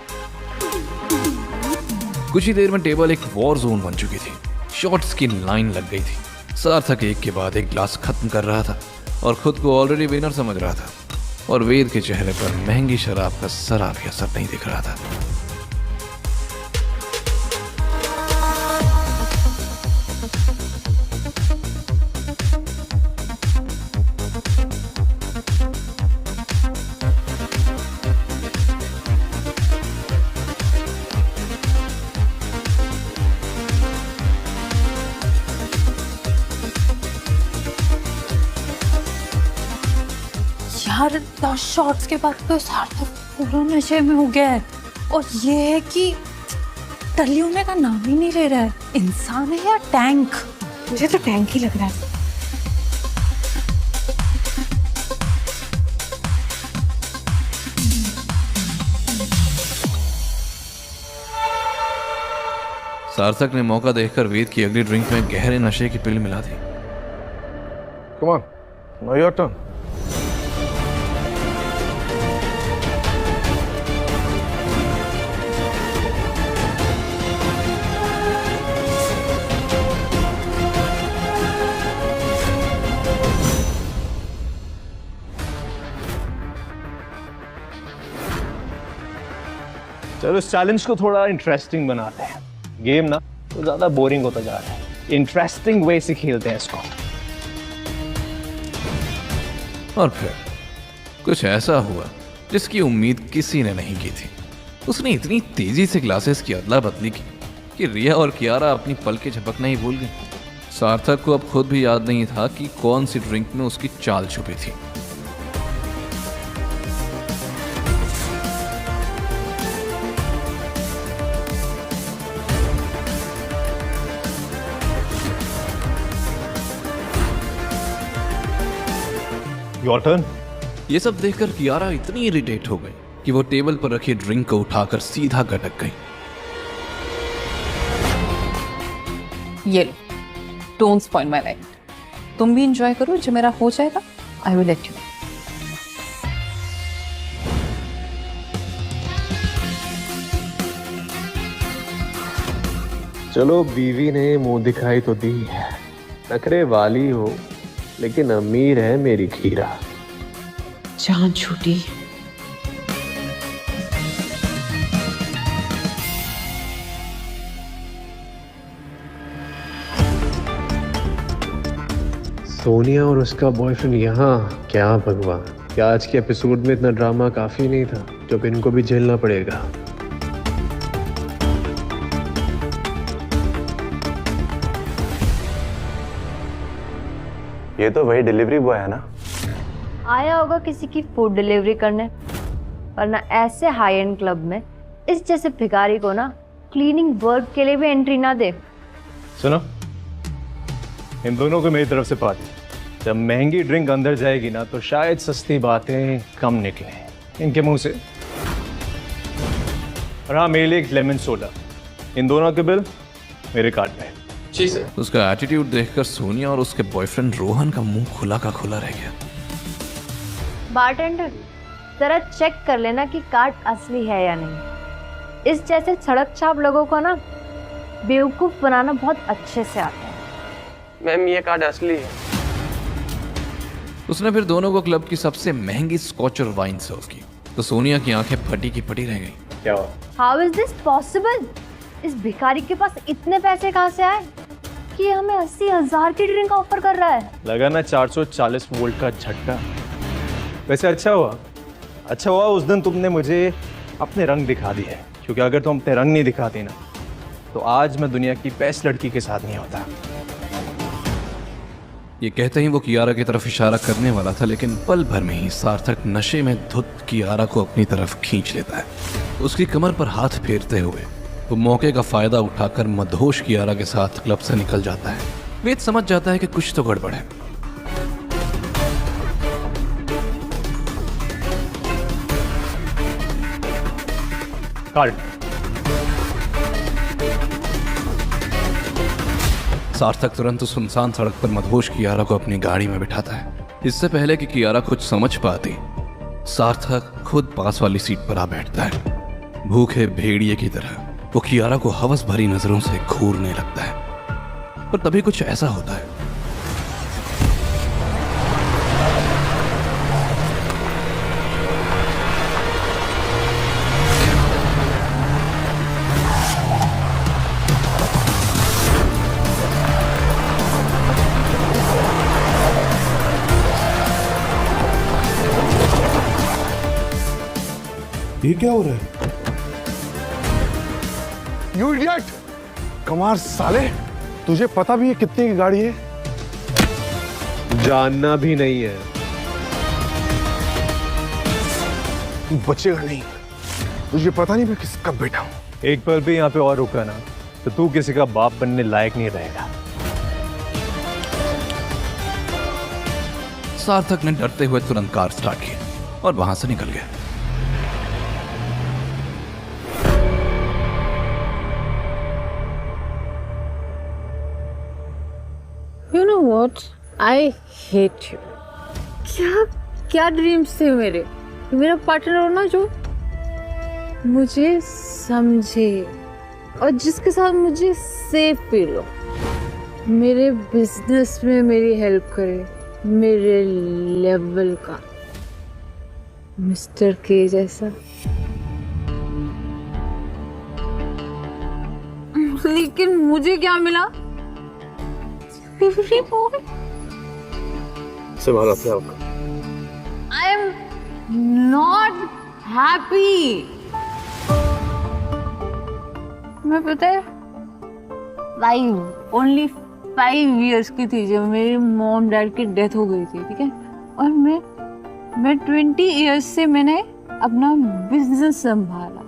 कुछ ही देर में टेबल एक वॉर जोन बन चुकी थी। शॉट्स की लाइन लग गई थी। सार्थक एक के बाद एक ग्लास खत्म कर रहा था और खुद को ऑलरेडी विनर समझ रहा था, और वेद के चेहरे पर महंगी शराब का जरा भी असर नहीं दिख रहा था। यार 10 शॉट्स के बाद तो सार्थक पूरा नशे में हो गया है, और ये है कि टल्ली होने का नाम ही नहीं ले रहा है। इंसान है या टैंक? मुझे तो टैंक ही लग रहा है। सार्थक ने मौका देखकर वेद की अगली ड्रिंक में गहरे नशे की पिल मिला दी। Come on, now your turn. चलो इस चैलेंज को थोड़ा इंटरेस्टिंग बनाते हैं। गेम ना तो ज्यादा बोरिंग होता जा रहा है, इंटरेस्टिंग वे से खेलते हैं इसको। और फिर कुछ ऐसा हुआ जिसकी उम्मीद किसी ने नहीं की थी। उसने इतनी तेजी से ग्लासेस की अदला बदली की कि रिया और कियारा अपनी पलकें झपकना ही भूल गई। सार्थक को अब खुद भी याद नहीं था कि कौन सी ड्रिंक में उसकी चाल छुपी थी। Your turn. ये सब देखकर कियारा इतनी इरिटेट हो गई कि वो टेबल पर रखी ड्रिंक को उठाकर सीधा गटक गई। ये लो, डोंट स्पॉइल माय लाइफ। तुम भी एंजॉय करो, जो मेरा हो जाएगा आई विल लेट यू। चलो बीवी ने मुंह दिखाई तो दी, नखरे वाली हो लेकिन अमीर है मेरी खीरा। जान छूटी। सोनिया और उसका बॉयफ्रेंड यहाँ, क्या भगवान, क्या आज के एपिसोड में इतना ड्रामा काफी नहीं था? जब इनको भी झेलना पड़ेगा। ये तो वही डिलीवरी बॉय है ना? आया होगा किसी की फूड डिलीवरी करने, वरना ऐसे हाई एंड क्लब में इस जैसे भिखारी को ना क्लीनिंग वर्क के लिए भी एंट्री ना दे। सुनो, इन दोनों को मेरी तरफ से पार्टी। जब महंगी ड्रिंक अंदर जाएगी ना तो शायद सस्ती बातें कम निकले इनके मुंह से। और हाँ, मेरे लिए एक लेमन सोडा। इन दोनों के बिल मेरे कार्ड पे। उसका एटीट्यूड देखकर सोनिया और उसके बॉयफ्रेंड रोहन का मुंह खुला का खुला रह गया। बारटेंडर, जरा चेक कर लेना कि कार्ड असली है या नहीं। इस जैसे सड़क छाप लोगों को ना बेवकूफ बनाना बहुत अच्छे से आता है। मैम, ये कार्ड असली है। उसने फिर दोनों को क्लब की सबसे महंगी स्कॉच और वाइन सर्व की तो सोनिया की आंखें फटी की फटी रह गई। क्या हुआ? How is this possible? इस भिखारी के पास इतने पैसे कहाँ से आए कि ये हमें 80,000 की ड्रिंक ऑफर कर रहा है? लगा ना 440 वोल्ट का झटका। वैसे अच्छा हुआ उस दिन तुमने मुझे अपने रंग दिखा दिए, क्योंकि अगर तुम अपने रंग नहीं दिखाती ना तो आज मैं दुनिया की बेस्ट लड़की के साथ नहीं होता। ये कहते ही वो कियारा की तरफ इशारा करने वाला था, लेकिन पल भर में ही सार्थक नशे में धुत कियारा को अपनी तरफ खींच लेता है। उसकी कमर पर हाथ फेरते हुए वो मौके का फायदा उठाकर मदहोश कियारा के साथ क्लब से निकल जाता है। वेद समझ जाता है कि कुछ तो गड़बड़ है। कार्ड। सार्थक तुरंत उस सुनसान सड़क पर मदहोश कियारा को अपनी गाड़ी में बिठाता है। इससे पहले कि कियारा कुछ समझ पाती, सार्थक खुद पास वाली सीट पर आ बैठता है। भूखे भेड़िए की तरह वो कियारा को हवस भरी नजरों से घूरने लगता है। पर तभी कुछ ऐसा होता है। ये क्या हो रहा है? You idiot! कमार साले, तुझे पता भी है कितने की गाड़ी है? जानना भी नहीं है। तू बचेगा नहीं। तुझे पता नहीं मैं किसका बेटा हूं। एक पल भी यहाँ पे और रुका ना तो तू किसी का बाप बनने लायक नहीं रहेगा। सार्थक ने डरते हुए तुरंत कार स्टार्ट की और वहां से निकल गया। God, I hate you. क्या क्या ड्रीम्स थे मेरे, मेरा पार्टनर होना जो मुझे समझे और जिसके साथ मुझे सेफ फील हो, मेरे बिजनेस में मेरी हेल्प करे, मेरे लेवल का मिस्टर के जैसा। लेकिन मुझे क्या मिला? Delivery boy. संभालो अपने आप को। I am not happy. मैं पता है ओनली 5 years की थी जब मेरे मॉम डैड की डेथ हो गई थी, ठीक है। और मैं 20 years से मैंने अपना बिजनेस संभाला,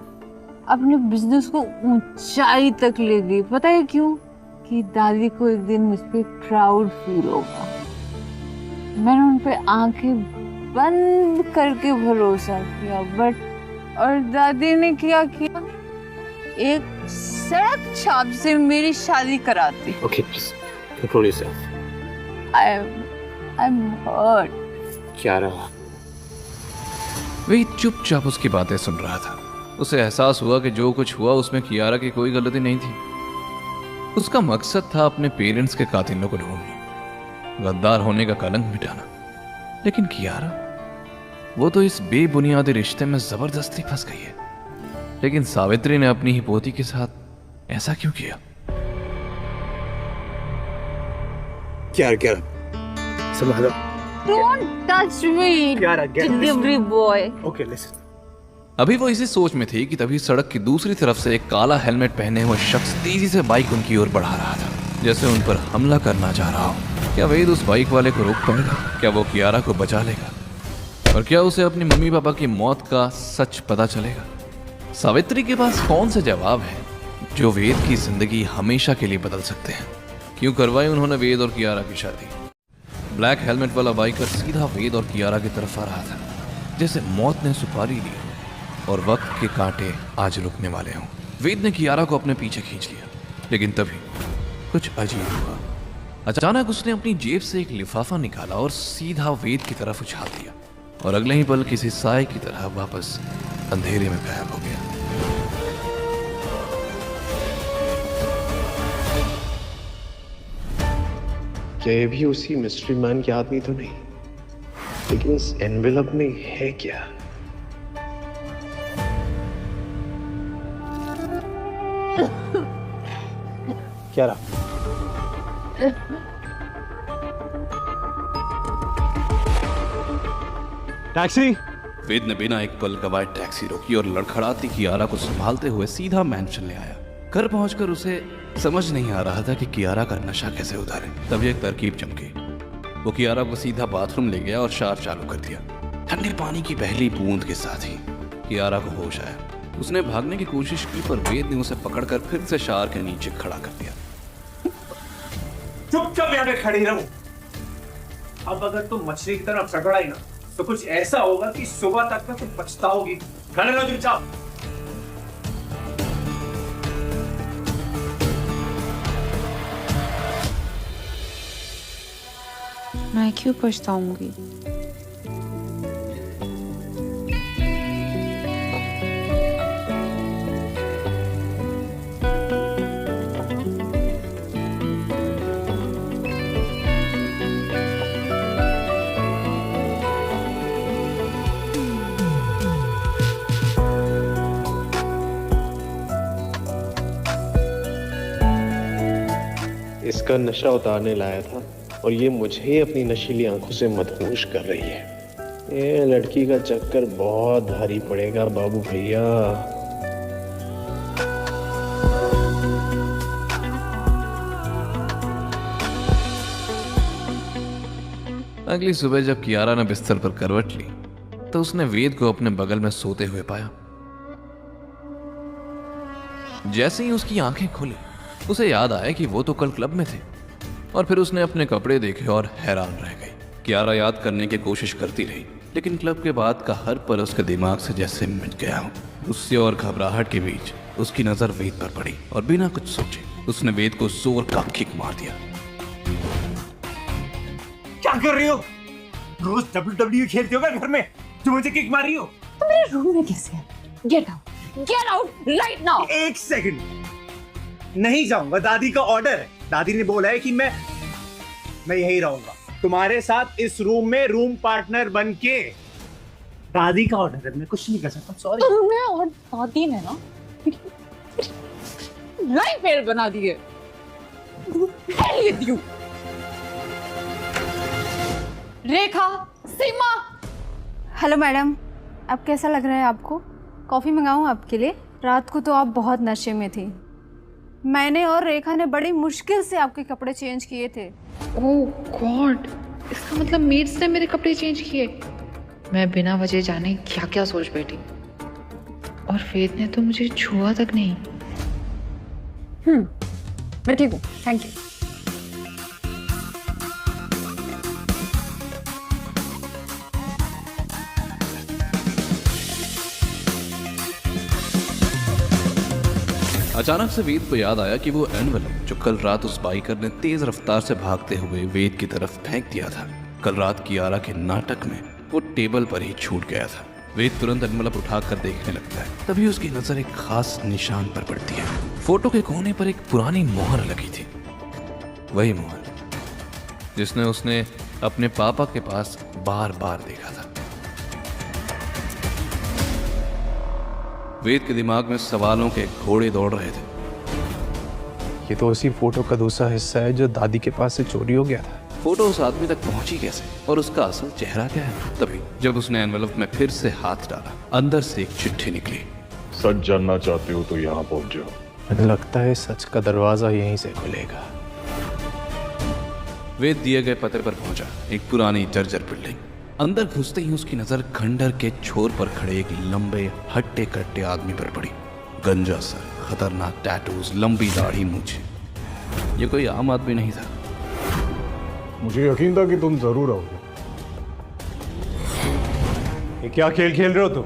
अपने बिजनेस को ऊंचाई तक ले गई। पता है क्यों? कि दादी को एक दिन मुझ पर प्राउड फील होगा। मैंने उन पे आंखें बंद करके भरोसा किया, बट और दादी ने क्या किया? एक सड़क छाप से मेरी शादी कराती। Okay, please control yourself. I am hurt. क्या रहा? वही चुपचाप उसकी बातें सुन रहा था। उसे एहसास हुआ कि जो कुछ हुआ उसमें कियारा की कोई गलती नहीं थी। उसका मकसद था अपने पेरेंट्स के कातिलों को ढूंढना, गद्दार होने का कलंक मिटाना। लेकिन कियारा, वो तो इस बेबुनियादी रिश्ते में जबरदस्ती फंस गई है। लेकिन सावित्री ने अपनी ही पोती के साथ ऐसा क्यों किया? क्या संभालो। Don't touch me, delivery boy. Okay, listen. अभी वो इसी सोच में थी कि तभी सड़क की दूसरी तरफ से एक काला हेलमेट पहने हुए शख्स तेजी से बाइक उनकी ओर बढ़ा रहा था, जैसे उन पर हमला करना चाह रहा हो। क्या वेद उस बाइक वाले को रोक पाएगा? क्या वो कियारा को बचा लेगा? और क्या उसे अपनी मम्मी पापा की मौत का सच पता चलेगा? सावित्री के पास कौन से जवाब है जो वेद की जिंदगी हमेशा के लिए बदल सकते हैं? क्यों करवाई उन्होंने वेद और कियारा की शादी? ब्लैक हेलमेट वाला बाइकर सीधा वेद और कियारा की तरफ आ रहा था, जैसे मौत ने सुपारी ली और वक्त के कांटे आज रुकने वाले हों। वेद ने कियारा को अपने पीछे खींच लिया, लेकिन तभी कुछ अजीब हुआ। अचानक उसने अपनी जेब से एक लिफाफा निकाला और सीधा वेद की तरफ उछाल दिया, और अगले ही पल किसी साए की तरह वापस अंधेरे में गायब हो गया। क्या ये भी उसी मिस्ट्री मैन के आदमी तो नहीं? लेकिन इस एनवेलप में है क्या? क्या रहा? टैक्सी। वेद ने बिना एक पल गवाए टैक्सी रोकी और लड़खड़ाती कियारा को संभालते हुए सीधा मैंशन ले आया। घर पहुंचकर उसे समझ नहीं आ रहा था कि कियारा का नशा कैसे उतारे। तभी एक तरकीब चमकी। वो कियारा को सीधा बाथरूम ले गया और शावर चालू कर दिया। ठंडे पानी की पहली बूंद के साथ ही कियारा को होश आया। उसने भागने की कोशिश की, पर वेद ने उसे पकड़कर फिर से शावर के नीचे खड़ा कर दिया। चुपचाप यहाँ पे खड़ी रहो। अब अगर तुम मछली की तरह चकड़ाई ना, तो कुछ ऐसा होगा कि सुबह तक में तुम पछताओगी। खड़े रहो चुपचाप। मैं क्यों पछताऊंगी? इसका नशा उतारने लाया था और ये मुझे ही अपनी नशीली आंखों से मदहोश कर रही है। ये लड़की का चक्कर बहुत भारी पड़ेगा बाबू भैया। अगली सुबह जब कियारा ने बिस्तर पर करवट ली, तो उसने वेद को अपने बगल में सोते हुए पाया। जैसे ही उसकी आंखें खुली, उसे याद आया कि वो तो कल क्लब में थे, और फिर उसने अपने कपड़े देखे और हैरान रह गई। कियारा याद करने की कोशिश करती रही, लेकिन क्लब के बाद का हर पल उसके दिमाग से जैसे मिट गया हो। गुस्से और घबराहट के बीच उसकी नजर वेद पर पड़ी, और बिना कुछ सोचे उसने वेद को जोर का किक मार दिया। क्या कर रही हो? रोज WWE खेलते हो क्या घर में? जो मुझे किक मार रही हो? तो मेरे रूम में कैसे है? Get out right now. एक सेकंड, नहीं जाऊंगा, दादी का ऑर्डर है। दादी ने बोला है कि मैं यही रहूंगा तुम्हारे साथ इस रूम में, रूम पार्टनर बन के। दादी का ऑर्डर है, मैं कुछ नहीं कर सकता, सॉरी। तुमने और दादी ने ना लाइफ फेल बना दी है। Hell with you। Rekha, Seema. Hello madam, अब कैसा लग रहा है आपको? कॉफ़ी मंगाऊं आपके लिए? रात को तो आप बहुत नशे में थी। मैंने और रेखा ने बड़ी मुश्किल से आपके कपड़े चेंज किए थे। ओह गॉड, इसका मतलब मेड्स ने मेरे कपड़े चेंज किए। मैं बिना वजह जाने क्या क्या सोच बैठी, और वेद ने तो मुझे छुआ तक नहीं। मैं ठीक हूँ, थैंक यू। अचानक से वेद को याद आया कि वो एनवेलप जो कल रात उस बाइकर ने तेज रफ्तार से भागते हुए वेद की तरफ फेंक दिया था, कल रात कियारा के नाटक में वो टेबल पर ही छूट गया था। वेद तुरंत एनवेलप उठाकर देखने लगता है, तभी उसकी नजर एक खास निशान पर पड़ती है। फोटो के कोने पर एक पुरानी मोहर लगी थी, वही मोहर जिसने उसने अपने पापा के पास बार बार देखा था। वेद के दिमाग में सवालों के घोड़े दौड़ रहे थे। ये तो उसी फोटो का दूसरा हिस्सा है जो दादी के पास से चोरी हो गया था। फोटो उस आदमी तक पहुंची कैसे, और उसका असल चेहरा क्या है? तभी जब उसने एनवेलप में फिर से हाथ डाला, अंदर से एक चिट्ठी निकली। सच जानना चाहते हो तो यहाँ पहुंच जाओ। मुझे लगता है सच का दरवाजा यहीं से खुलेगा। वेद दिए गए पते पर पहुंचा, एक पुरानी जर्जर बिल्डिंग। अंदर घुसते ही उसकी नजर खंडर के छोर पर खड़े एक लंबे हट्टे कट्टे आदमी पर पड़ी। गंजा सर, खतरनाक टैटूज, लंबी दाढ़ी, मूंछ। ये कोई आम आदमी नहीं था। मुझे यकीन था कि तुम जरूर आओगे। ये क्या खेल खेल रहे हो तुम?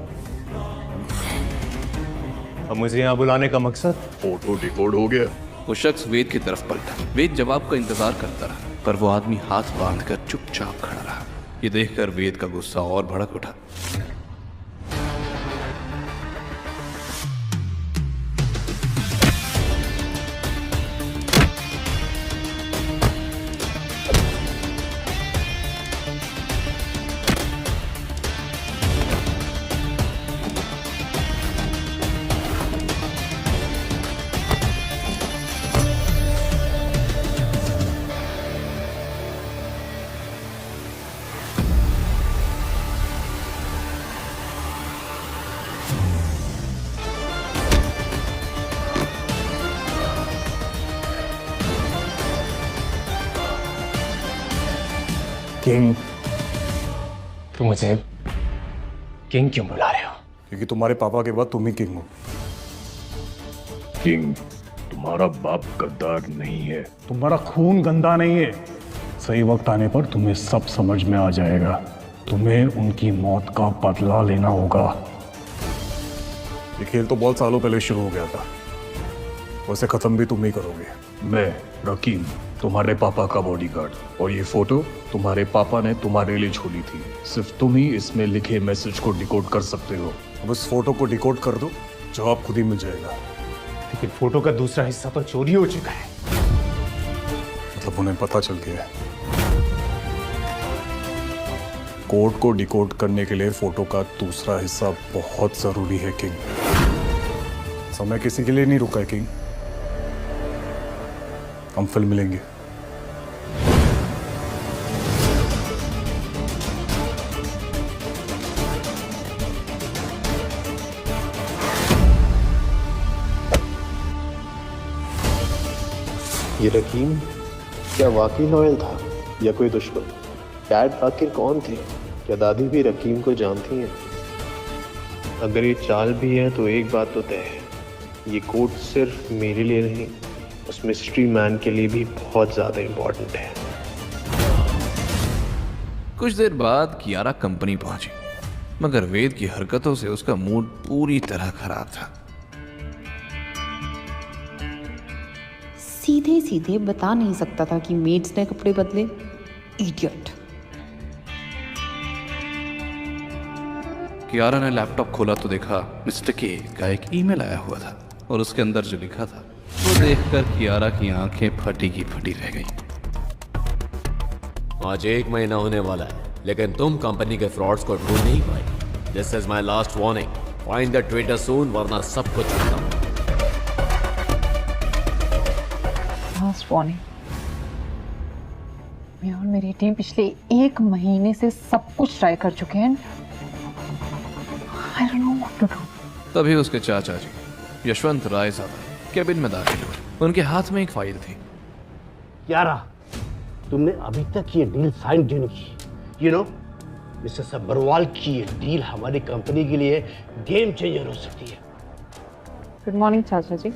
अब मुझे यहाँ बुलाने का मकसद? फोटो डिकोड हो गया। वो शख्स वेद की तरफ पलटा। वेद जवाब का इंतजार करता रहा, पर वो आदमी हाथ बांधकर चुपचाप खड़ा रहा। ये देखकर वेद का गुस्सा और भड़क उठा। किंग, तुम मुझे किंग क्यों बुला रहे हो? क्योंकि तुम्हारे पापा के बाद तुम ही किंग हो। किंग, तुम्हारा बाप गद्दार नहीं है। तुम्हारा खून गंदा नहीं है। सही वक्त आने पर तुम्हें सब समझ में आ जाएगा। तुम्हें उनकी मौत का बदला लेना होगा। ये खेल तो बहुत सालों पहले शुरू हो गया था, वैसे खत्म भी तुम ही करोगे। मैं रकीम, तुम्हारे पापा का बॉडीगार्ड, और ये फोटो तुम्हारे पापा ने तुम्हारे लिए छोड़ी थी। सिर्फ तुम ही इसमें लिखे मैसेज को डिकोड कर सकते हो। अब इस फोटो को डिकोड कर दो, जवाब खुद ही मिल जाएगा। लेकिन फोटो का दूसरा हिस्सा तो चोरी हो चुका है। मतलब उन्हें पता चल गया है। कोड को डिकोड करने के लिए फोटो का दूसरा हिस्सा बहुत जरूरी है किंग। समय किसी के लिए नहीं रुका है किंग। हम फिर मिलेंगे। ये रकीम क्या वाकई लॉयल था या कोई दुश्मन? डैड आखिर कौन थे? क्या दादी भी रकीम को जानती हैं? अगर ये चाल भी है तो एक बात तो तय है, ये कोड सिर्फ मेरे लिए नहीं, उस मिस्ट्री मैन के लिए भी बहुत ज्यादा इंपॉर्टेंट है। कुछ देर बाद कियारा कंपनी पहुंची, मगर वेद की हरकतों से उसका मूड पूरी तरह खराब था। सीधे सीधे बता नहीं सकता था कि मेड्स ने कपड़े बदले। इडियट। कियारा ने लैपटॉप खोला तो देखा मिस्टर के का एक ईमेल आया हुआ था और उसके अंदर जो लिखा था वो देखकर कियारा की आंखें फटी की फटी रह गई। आज 1 महीना होने वाला है लेकिन तुम कंपनी के फ्रॉड्स को ढूंढ नहीं पाए। This is my last warning, find the traitor soon वरना सब कुछ खत्म। Last warning. मैं और मेरी टीम पिछले 1 महीने से सब कुछ ट्राई कर चुके हैं। I don't know what to do. तभी उसके चाचा जी यशवंत राय साहब केबिन में दाखिल हुए। उनके हाथ में एक फाइल थी। कियारा, तुमने अभी तक ये डील साइन क्यों नहीं की? यू नो, मिस्टर सब्बरवाल की ये डील हमारी कंपनी के लिए गेम चेंजर हो सकती है। गुड मॉर्निंग चाचा जी,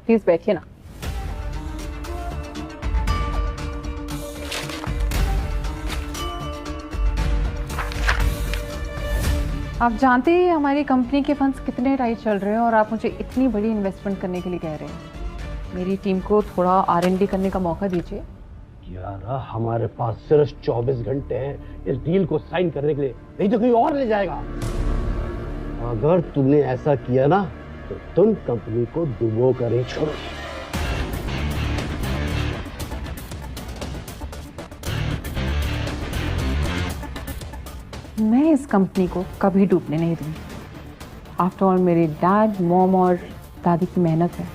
प्लीज बैठिए ना। आप जानते हैं हमारी कंपनी के फंड्स कितने टाइट चल रहे हैं और आप मुझे इतनी बड़ी इन्वेस्टमेंट करने के लिए कह रहे हैं। मेरी टीम को थोड़ा R&D करने का मौका दीजिए। यारा, हमारे पास सिर्फ 24 घंटे हैं इस डील को साइन करने के लिए, नहीं तो कोई और ले जाएगा। अगर तुमने ऐसा किया ना तो तुम कंपनी को डुबो कर ही छोड़ोगे। मैं इस कंपनी को कभी डूबने नहीं दूंगी। आफ्टर ऑल मेरे डैड, मॉम और दादी की मेहनत है।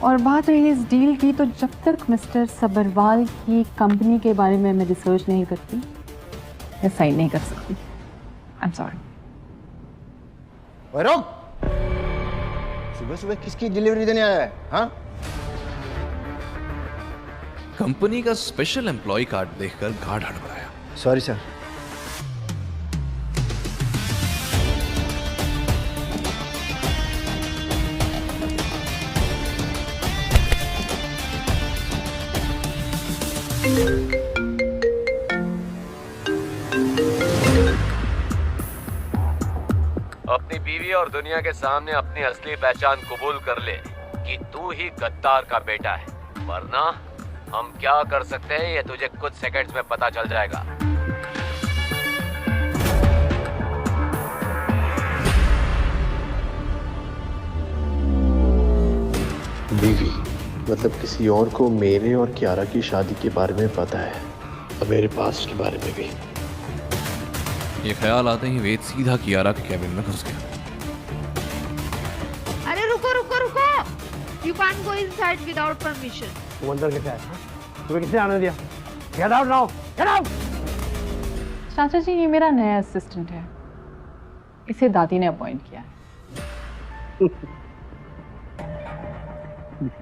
और बात रही इस डील की, तो जब तक मिस्टर सब्बरवाल की कंपनी के बारे में मैं रिसर्च नहीं करती, मैं साइन नहीं कर सकती। I am sorry. सुबह सुबह किसकी डिलीवरी देने आया है? हाँ? कंपनी का स्पेशल एम्प्लॉय कार्ड देखकर गार्ड हड़बड़ाया। Sorry sir. अपनी बीवी और दुनिया के सामने अपनी असली पहचान कबूल कर ले कि तू ही गद्दार का बेटा है, वरना हम क्या कर सकते हैं ये तुझे कुछ सेकंड्स में पता चल जाएगा। बीवी मतलब किसी और को मेरे और कियारा की शादी के बारे में पता है और मेरे पास के बारे में भी। ये ख्याल आते ही वेद सीधा कियारा के कैबिन में घुस गया। अरे रुको रुको रुको, you can't go inside without permission. तू अंदर कैसे आया? तुम्हें किसने आने दिया? Get out now, get out. चाचा जी, ये मेरा नया असिस्टेंट है, इसे दादी ने अपॉइंट किया है।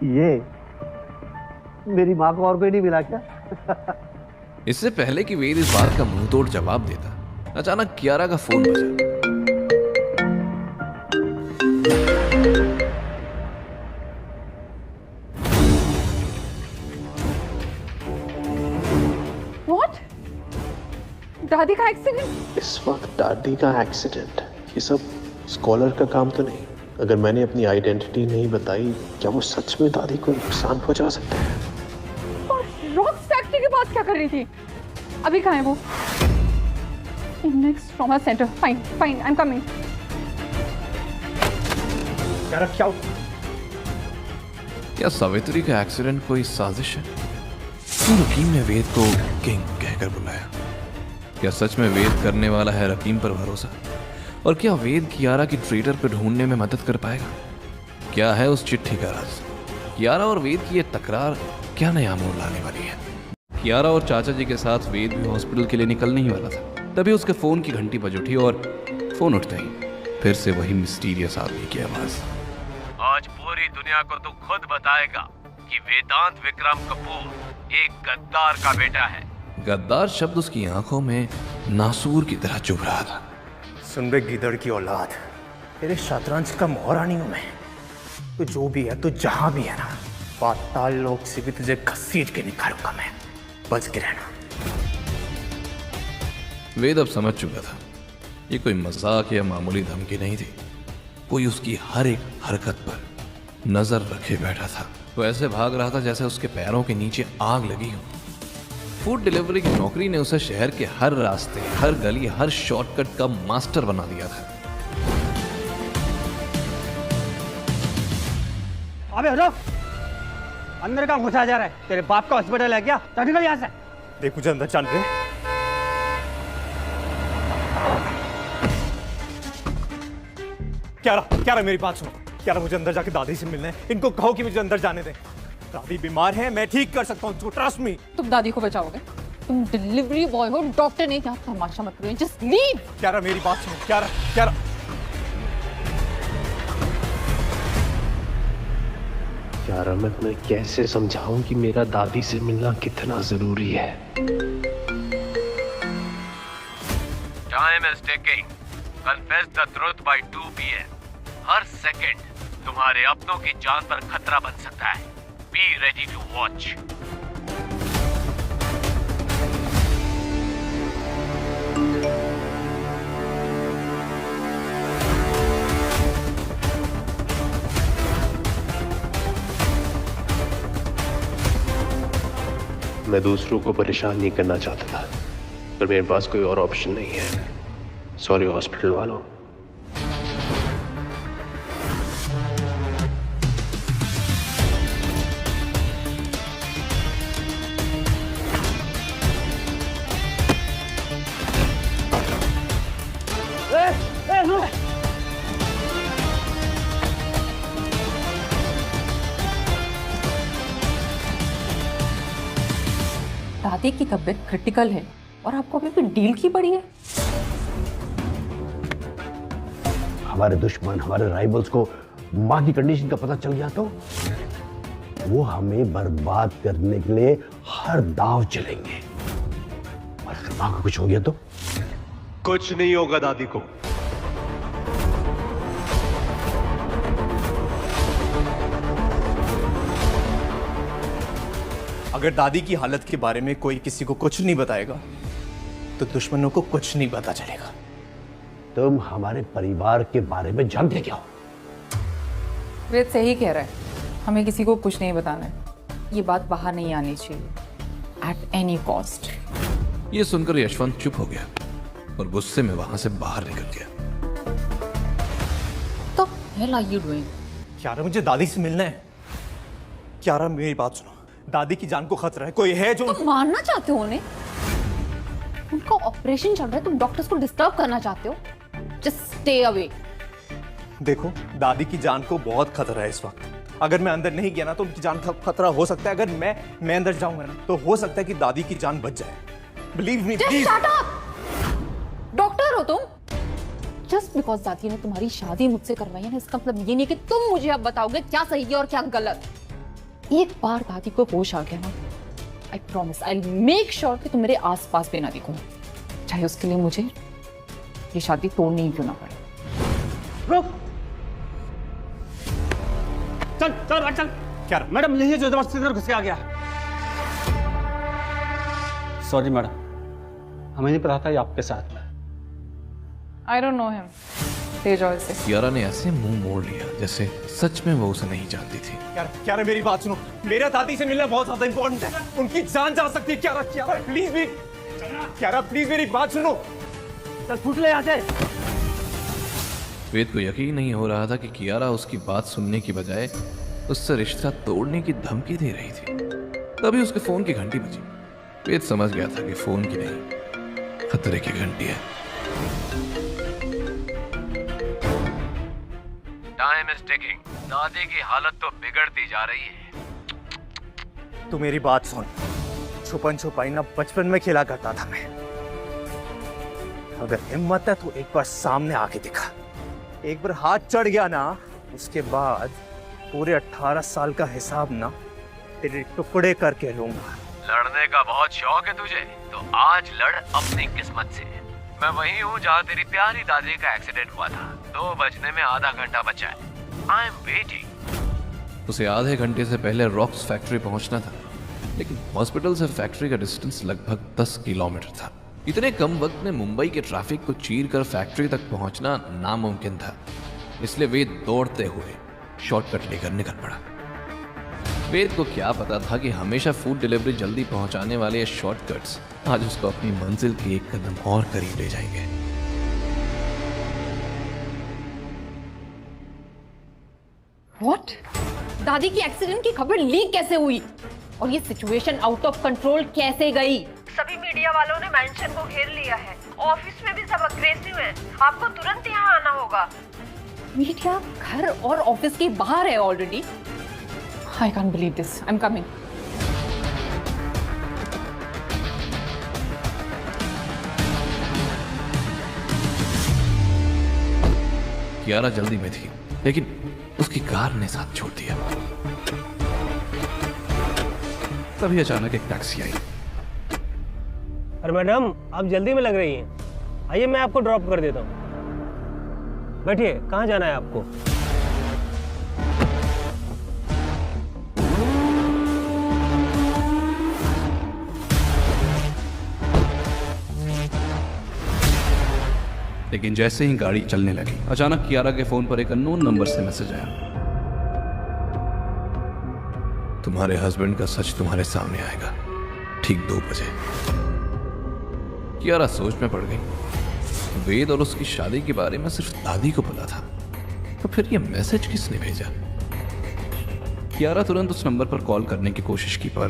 ये मेरी माँ को और कोई नहीं मिला क्या? इससे पहले कि वेद इस बात का मुंह तोड़ जवाब देता, अचानक कियारा का फोन बजा। What? दादी का एक्सीडेंट? इस वक्त दादी का एक्सीडेंट, ये सब स्कॉलर का काम तो नहीं। अगर मैंने अपनी आइडेंटिटी नहीं बताई, क्या वो सच में दादी को नुकसान पहुंचा सकते हैं? और रॉक फैक्ट्री के पास क्या कर रही थी? अभी कहाँ है वो? Next trauma centre. Fine fine, I am coming. क्या सावित्री का एक्सीडेंट कोई साजिश है? क्यों रकीम ने वेद को किंग कहकर बुलाया? क्या सच में वेद करने वाला है रकीम पर भरोसा? और क्या वेद कियारा की ट्रेटर को ढूंढने में मदद कर पाएगा? क्या है उस चिट्ठी का राज? कियारा और वेद की ये तकरार क्या नया मोड़ लाने वाली है? कियारा और चाचा जी के साथ वेद भी हॉस्पिटल के लिए निकलने ही वाला था, तभी उसके फोन की घंटी बज उठी और फोन उठते ही फिर से वही मिस्टीरियस आदमी की आवाज। आज पूरी दुनिया को तू खुद बताएगा कि वेदांत विक्रम कपूर एक गद्दार का बेटा है। गद्दार शब्द उसकी आंखों में नासूर की तरह चुभ रहा था। सुन बे गिदड़ की औलाद, तेरे शतरंज का महारानी हूं मैं। तो जो भी है, तो जहां भी है ना, पाताल लोक से भी तुझे घसीट के निकालूंगा मैं। बच के रहना। वेद अब समझ चुका था ये कोई मजाक या मामूली धमकी नहीं थी। कोई उसकी हर एक हरकत पर नजर रखे बैठा था। वो ऐसे भाग रहा था जैसे उसके पैरों के नीचे आग लगी हो। फूड डिलीवरी की नौकरी ने उसे शहर के हर रास्ते, हर गली, हर शॉर्टकट का मास्टर बना दिया था। अबे हटो, अंदर का घुसा जा रहा है। तेरे बाप का हॉस्पिटल है क्या? चल निकल यहाँ से। देख मुझे अंदर जाने दे। क्या रहा मेरी बात सुनो। क्या मुझे अंदर जाके दादी से मिलना है। इनको कहो कि मुझे अंदर जाने दें। दादी बीमार है, मैं ठीक कर सकता हूँ, ट्रस्ट मी। तुम दादी को बचाओगे? तुम डिलीवरी बॉय हो, डॉक्टर नहीं। क्या तमाशा मत करो, जस्ट लीव। क्या रहा मेरी बात सुनो। क्या रहा यार मैं तुम्हें कैसे समझाऊं कि मेरा दादी से मिलना कितना जरूरी है। Time is ticking. Confess the truth by 2 PM। हर सेकंड तुम्हारे अपनों की जान पर खतरा बन सकता है। Be ready to watch. मैं दूसरों को परेशान नहीं करना चाहता था, पर मेरे पास कोई और ऑप्शन नहीं है। सॉरी हॉस्पिटल वालों। दादी की तबीयत क्रिटिकल है और आपको अभी भी डील की पड़ी है। हमारे दुश्मन, हमारे राइवल्स को माँ की कंडीशन का पता चल गया तो वो हमें बर्बाद करने के लिए हर दांव चलेंगे। और अगर माँ को कुछ हो गया तो कुछ नहीं होगा दादी को। अगर दादी की हालत के बारे में कोई किसी को कुछ नहीं बताएगा तो दुश्मनों को कुछ नहीं पता चलेगा। तुम हमारे परिवार के बारे में जानते क्या हो? वेद सही कह रहा है, हमें किसी को कुछ नहीं बताना है। ये बात बाहर नहीं आनी चाहिए एट एनी कॉस्ट। ये सुनकर यशवंत चुप हो गया और गुस्से में वहां से बाहर निकल गया। तो हेल आर यू डूइंग? क्यारा मुझे दादी से मिलना है। क्यारा मेरी बात सुनो, दादी की जान को खतरा है। कोई है जो तुम मारना चाहते हो उन्हें? उनका ऑपरेशन चल रहा है, तुम डॉक्टर्स को डिस्टर्ब करना चाहते हो? Just stay away. देखो दादी की जान को बहुत खतरा है इस वक्त। अगर मैं अंदर नहीं गया ना तो उनकी जान का खतरा हो सकता है। अगर मैं अंदर जाऊंगा ना तो हो सकता है कि दादी की जान बच जाए। Believe me please. Shut up. Doctor हो तुम? जस्ट बिकॉज दादी ने तुम्हारी शादी मुझसे करवाई है ना, इसका मतलब ये नहीं कि तुम मुझे अब बताओगे क्या सही है और क्या गलत। एक बार दादी को होश आ गया ना, I promise I will make sure कि तुम मेरे आसपास भी ना दिखो, चाहे उसके लिए मुझे ये शादी तोड़नी ही क्यों ना पड़े। रुक, चल चल चल। क्या मैडम यही जो जबरदस्ती इधर घुस के आ गया। सॉरी मैडम, हमें नहीं पता था ये आपके साथ में। I don't know him. ले जाओ इसे। कियारा ने ऐसे मुंह मोड़ लिया जैसे सच में वो उसे नहीं जानती थी। क्यारा मेरी बात सुनो, मेरा दादी से मिलना बहुत ज्यादा इंपॉर्टेंट है। उनकी जान जा सकती है। क्यारा प्लीज भी, क्यारा प्लीज मेरी बात सुनो। चल फुट ले यहाँ से। वेद को यकीन नहीं हो रहा था कि कियारा उसकी बात सुनने की बजाय उससे रिश्ता तोड़ने की धमकी दे रही थी। तभी उसके फोन की घंटी बजी। वेद समझ गया था कि फोन की नहीं, खतरे की घंटी है। Time is ticking. दादी की हालत तो बिगड़ती जा रही है। तू मेरी बात सुन। छुपन छुपाई ना बचपन में खेला करता था मैं। अगर हिम्मत है तो एक बार सामने आके दिखा। एक बार हाथ चढ़ गया ना, उसके बाद पूरे 18 साल का हिसाब ना तेरे टुकड़े करके लूंगा। लड़ने का बहुत शौक है तुझे, तो आज लड़ अपनी किस्मत से। मैं वही हूँ जहाँ तेरी प्यारी दादी का एक्सीडेंट हुआ था। 2 बजने में आधा घंटा बचा है। I am waiting. उसे आधे घंटे से पहले रॉक्स फैक्ट्री पहुंचना था, लेकिन हॉस्पिटल से फैक्ट्री का डिस्टेंस लगभग 10 किलोमीटर था। इतने कम वक्त में मुंबई के ट्रैफिक को चीर कर फैक्ट्री तक पहुंचना नामुमकिन था, इसलिए वे दौड़ते हुए शॉर्टकट लेकर निकल पड़ा। वेद को क्या पता था कि हमेशा फूड डिलीवरी जल्दी पहुंचाने वाले ये शॉर्टकट्स आज उसको अपनी मंजिल के एक कदम और करीब ले जाएंगे। What? दादी की एक्सीडेंट की खबर लीक कैसे हुई और ये सिचुएशन आउट ऑफ कंट्रोल कैसे गई? सभी मीडिया वालों ने मेंशन को घेर लिया है। ऑफिस में भी सब अग्रेसिव हैं। आपको तुरंत यहाँ आना होगा। मीडिया घर और ऑफिस के बाहर है already. I can't believe this. I'm coming. Kiara जल्दी में थी, लेकिन उसकी कार ने साथ छोड़ दिया। तभी अचानक एक टैक्सी आई। अरे मैडम, आप जल्दी में लग रही हैं। आइए मैं आपको ड्रॉप कर देता हूँ। बैठिए, कहाँ जाना है आपको? लेकिन जैसे ही गाड़ी चलने लगी, अचानक कियारा के फोन पर एक अननोन नंबर से मैसेज आया। तुम्हारे हस्बैंड का सच तुम्हारे सामने आएगा, ठीक 2 बजे। कियारा सोच में पड़ गई। वेद और उसकी शादी के बारे में सिर्फ दादी को पता था, तो फिर ये मैसेज किसने भेजा? कियारा तुरंत उस नंबर पर कॉल करने की कोशिश की, पर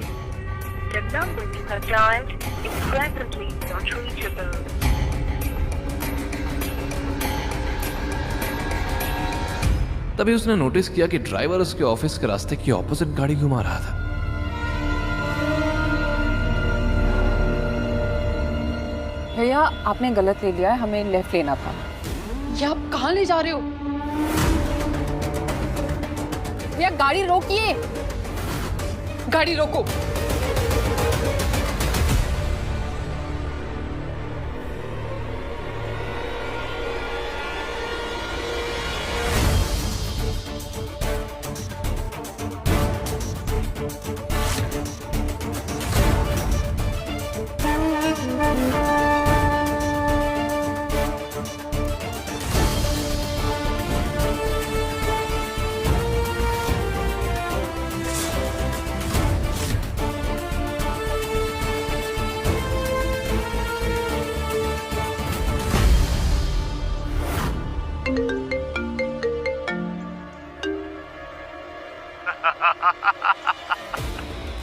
तभी उसने नोटिस किया कि ड्राइवर उसके ऑफिस के रास्ते की ऑपोजिट गाड़ी घुमा रहा था। भैया, आपने गलत ले लिया है, हमें लेफ्ट लेना था। ये आप कहाँ ले जा रहे हो? भैया गाड़ी रोकिए, गाड़ी रोको।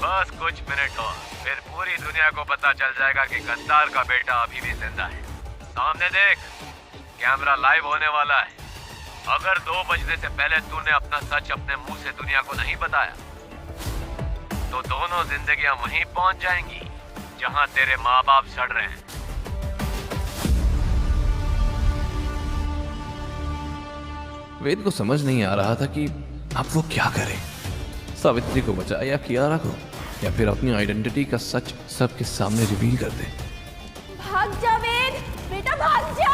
बस कुछ मिनट और फिर पूरी दुनिया को पता चल जाएगा कि गद्दार का बेटा अभी भी जिंदा है। सामने देख, कैमरा लाइव होने वाला है। अगर 2 बजने से पहले तूने अपना सच अपने मुंह से दुनिया को नहीं बताया, तो दोनों जिंदगियां वहीं पहुंच जाएंगी जहां तेरे माँ बाप सड़ रहे हैं। वेद को समझ नहीं आ रहा था कि अब वो क्या करे, सावित्री को बचाए या कियारा को, या फिर अपनी आइडेंटिटी का सच सबके सामने रिवील कर दे। भाग जा वेद, बेटा भाग जा।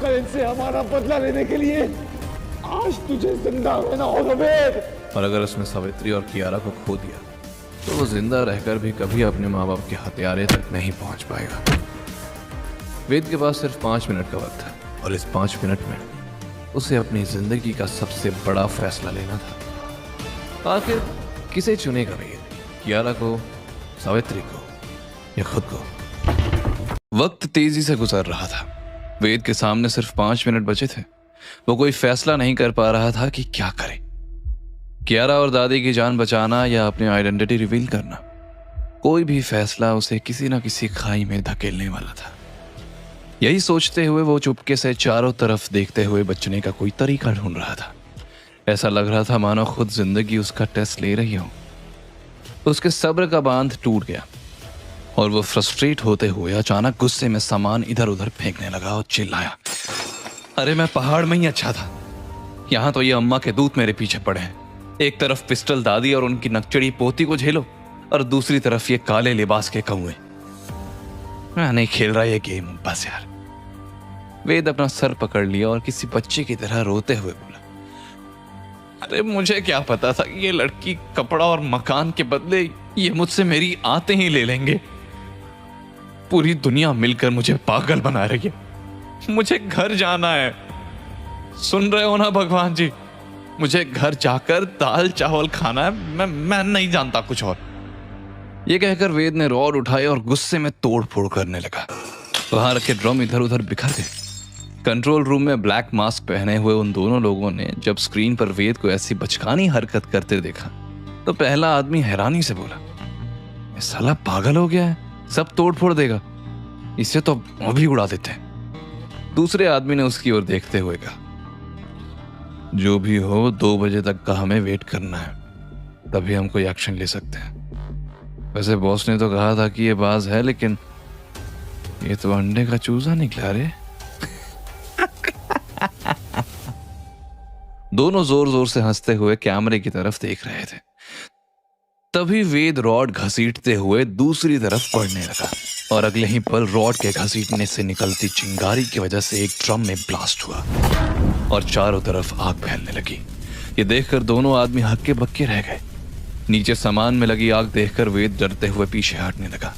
कल से हमारा बदला लेने के लिए आज तुझे जिंदा रहना होगा वेद। और अगर उसने सावित्री और कियारा को खो दिया, तो वो जिंदा रहकर भी कभी अपने माँ बाप के हथियारे तक नहीं पहुंच पाएगा। वेद के पास सिर्फ 5 मिनट का वक्त था, और इस 5 मिनट में उसे अपनी जिंदगी का सबसे बड़ा फैसला लेना था। आखिर किसे चुनेगा वेद, कियारा को, सावित्री को, या खुद को? वक्त तेजी से गुजर रहा था। वेद के सामने सिर्फ 5 मिनट बचे थे। वो कोई फैसला नहीं कर पा रहा था कि क्या करे, कियारा और दादी की जान बचाना या अपनी आइडेंटिटी रिवील करना। कोई भी फैसला उसे किसी ना किसी खाई में धकेलने वाला था। यही सोचते हुए वो चुपके से चारों तरफ देखते हुए बचने का कोई तरीका ढूंढ रहा था। ऐसा लग रहा था मानो खुद जिंदगी उसका टेस्ट ले रही हो। उसके सब्र का बांध टूट गया और वो फ्रस्ट्रेट होते हुए अचानक गुस्से में सामान इधर उधर फेंकने लगा और चिल्लाया, अरे मैं पहाड़ में ही अच्छा था, यहाँ तो ये अम्मा के दूत मेरे पीछे पड़े हैं। एक तरफ पिस्टल दादी और उनकी नकचड़ी पोती को झेलो, और दूसरी तरफ ये काले लिबास के कौए। मैं नहीं खेल रहा ये गेम, बस यार। वेद अपना सर पकड़ लिया और किसी बच्चे की तरह रोते हुए बोला, अरे मुझे क्या पता था कि ये लड़की कपड़ा और मकान के बदले ये मुझसे मेरी आते ही ले लेंगे। पूरी दुनिया मिलकर मुझे पागल बना रही है। मुझे घर जाना है। सुन रहे हो ना भगवान जी, मुझे घर जाकर दाल चावल खाना है, मैं नहीं जानता कुछ और। ये कहकर वेद ने रॉड उठाए और गुस्से में तोड़ फोड़ करने लगा। वहां रखे ड्रम इधर उधर बिखर गए। कंट्रोल रूम में ब्लैक मास्क पहने हुए उन दोनों लोगों ने जब स्क्रीन पर वेद को ऐसी बचकानी हरकत करते देखा तो पहला आदमी हैरानी से बोला, ये साला पागल हो गया है, सब तोड़ फोड़ देगा, इसे तो अभी उड़ा देते हैं। दूसरे आदमी ने उसकी ओर देखते हुए कहा, जो भी हो 2 बजे तक का हमें वेट करना है, तभी हम कोई एक्शन ले सकते हैं। वैसे बॉस ने तो कहा था कि ये बाज है, लेकिन ये तो अंडे का चूजा निकला रे। दोनों जोर जोर से हंसते हुए कैमरे की तरफ देख रहे थे। तभी वेद रॉड घसीटते हुए दूसरी तरफ पड़ने लगा और अगले ही पल रॉड के घसीटने से निकलती चिंगारी की वजह से एक ड्रम में ब्लास्ट हुआ और चारों तरफ आग फैलने लगी। ये देखकर दोनों आदमी हक्के बक्के रह गए। नीचे सामान में लगी आग देखकर वेद डरते हुए पीछे हटने लगा।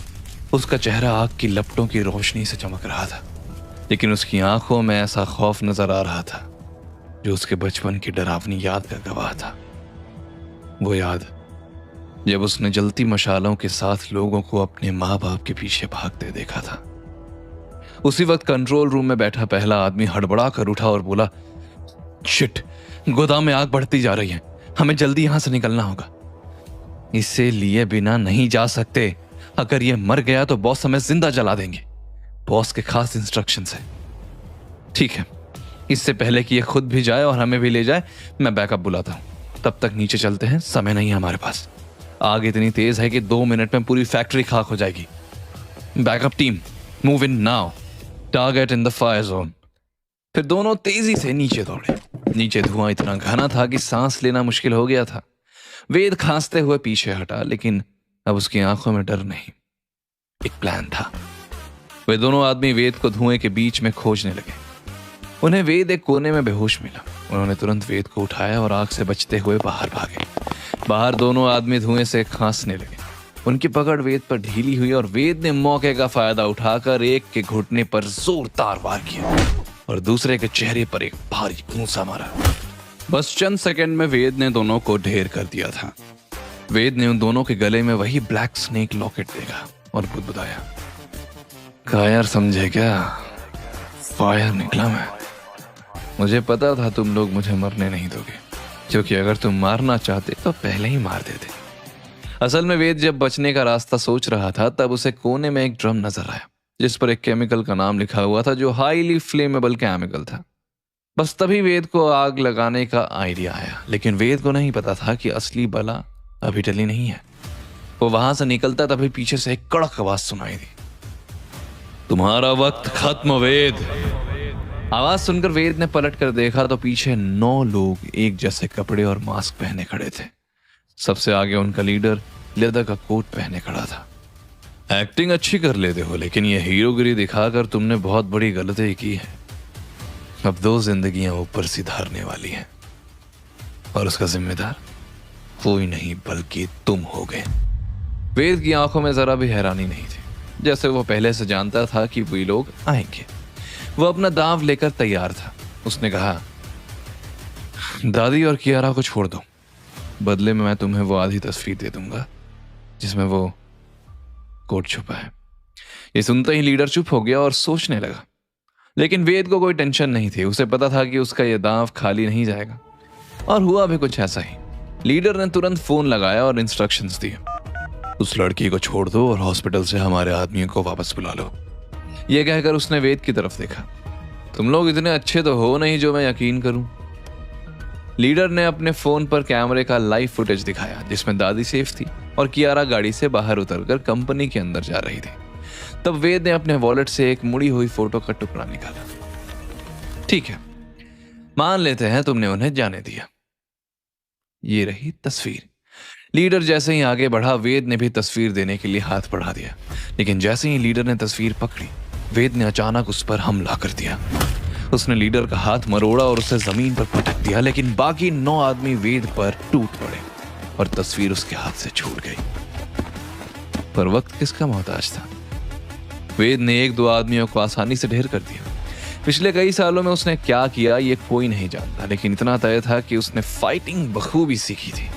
उसका चेहरा आग की लपटों की रोशनी से चमक रहा था, लेकिन उसकी आंखों में ऐसा खौफ नजर आ रहा था जो उसके बचपन की डरावनी याद का गवाह था। वो याद जब उसने जलती मशालों के साथ लोगों को अपने माँ बाप के पीछे भागते देखा था। उसी वक्त कंट्रोल रूम में बैठा पहला आदमी हड़बड़ा कर उठा और बोला, शिट, गोदाम में आग बढ़ती जा रही है, हमें जल्दी यहां से निकलना होगा। इसे लिए बिना नहीं जा सकते, अगर ये मर गया तो बॉस हमें जिंदा जला देंगे। बॉस के खास इंस्ट्रक्शंस है। ठीक है, इससे पहले कि ये खुद भी जाए और हमें भी ले जाए, मैं बैकअप बुलाता हूं। तब तक नीचे चलते हैं, समय नहीं है हमारे पास। आग इतनी तेज है कि 2 मिनट में पूरी फैक्ट्री खाक हो जाएगी। Backup team, move in now, target in the fire zone. फिर दोनों तेजी से नीचे दौड़े। नीचे धुआं इतना घना था कि सांस लेना मुश्किल हो गया था। वेद खांसते हुए पीछे हटा, लेकिन अब उसकी आंखों में डर नहीं, एक प्लान था। वे दोनों आदमी वेद को धुएं के बीच में खोजने लगे। उन्हें वेद एक कोने में बेहोश मिला। उन्होंने तुरंत वेद को उठाया और आग से बचते हुए बाहर भागे। बाहर दोनों आदमी धुएं से खांसने लगे। उनकी पकड़ वेद पर ढीली हुई और वेद ने मौके का फायदा उठाकर एक के घुटने पर जोरदार वार किया और दूसरे के चेहरे पर एक भारी घूंसा मारा। बस चंद सेकंड में वेद ने दोनों को ढेर कर दिया था। वेद ने उन दोनों के गले में वही ब्लैक स्नेक लॉकेट देखा और बुदबुदाया, कायर समझे क्या, फायर निकला मैं। मुझे पता था तुम लोग मुझे मरने नहीं दोगे, क्योंकि अगर तुम मारना चाहते तो पहले ही मार देते। असल में वेद जब बचने का रास्ता सोच रहा था तब उसे कोने में एक ड्रम नजर आया जिस पर एक केमिकल का नाम लिखा हुआ था जो हाईली फ्लेमेबल केमिकल था। बस तभी वेद को आग लगाने का आइडिया आया, लेकिन वेद को नहीं पता था कि असली बला अभी टली नहीं है। वो वहां से निकलता तभी पीछे से एक कड़क आवाज सुनाई दी, तुम्हारा वक्त खत्म वेद। आवाज सुनकर वेद ने पलट कर देखा तो पीछे 9 लोग एक जैसे कपड़े और मास्क पहने खड़े थे। सबसे आगे उनका लीडर लेदर का कोट पहने खड़ा था। एक्टिंग अच्छी कर लेते हो, लेकिन ये हीरोगिरी दिखाकर तुमने बहुत बड़ी गलती की है। अब 2 जिंदगियां ऊपर सिधारने वाली हैं और उसका जिम्मेदार कोई नहीं बल्कि तुम हो गए। वेद की आंखों में जरा भी हैरानी नहीं थी, जैसे वो पहले से जानता था कि वे लोग आएंगे। वो अपना दांव लेकर तैयार था। उसने कहा, दादी और कियारा को छोड़ दो, बदले में मैं तुम्हें वो आधी तस्वीर दे दूंगा जिसमें वो कोट छुपा है। ये सुनते ही लीडर चुप हो गया और सोचने लगा, लेकिन वेद को कोई टेंशन नहीं थी। उसे पता था कि उसका यह दांव खाली नहीं जाएगा, और हुआ भी कुछ ऐसा ही। लीडर ने तुरंत फोन लगाया और इंस्ट्रक्शंस दिए, उस लड़की को छोड़ दो और हॉस्पिटल से हमारे आदमियों को वापस बुला लो। यह कहकर उसने वेद की तरफ देखा, तुम लोग इतने अच्छे तो हो नहीं जो मैं यकीन करूं। लीडर ने अपने फोन पर कैमरे का लाइव फुटेज दिखाया जिसमें दादी सेफ थी और कियारा गाड़ी से बाहर उतरकर कंपनी के अंदर जा रही थी। तब वेद ने अपने वॉलेट से एक मुड़ी हुई फोटो का टुकड़ा निकाला। ठीक है, मान लेते हैं तुमने उन्हें जाने दिया। ये रही तस्वीर। लीडर जैसे ही आगे बढ़ा, वेद ने भी तस्वीर देने के लिए हाथ बढ़ा दिया, लेकिन जैसे ही लीडर ने तस्वीर पकड़ी, वेद ने अचानक उस पर हमला कर दिया। उसने लीडर का हाथ मरोड़ा और उसे जमीन पर पटक दिया, लेकिन बाकी 9 आदमी वेद पर टूट पड़े और तस्वीर उसके हाथ से छूट गई। पर वक्त किसका मोहताज था। वेद ने 1-2 आदमियों को आसानी से ढेर कर दिया। पिछले कई सालों में उसने क्या किया ये कोई नहीं जानता, लेकिन इतना तय था कि उसने फाइटिंग बखूबी सीखी थी।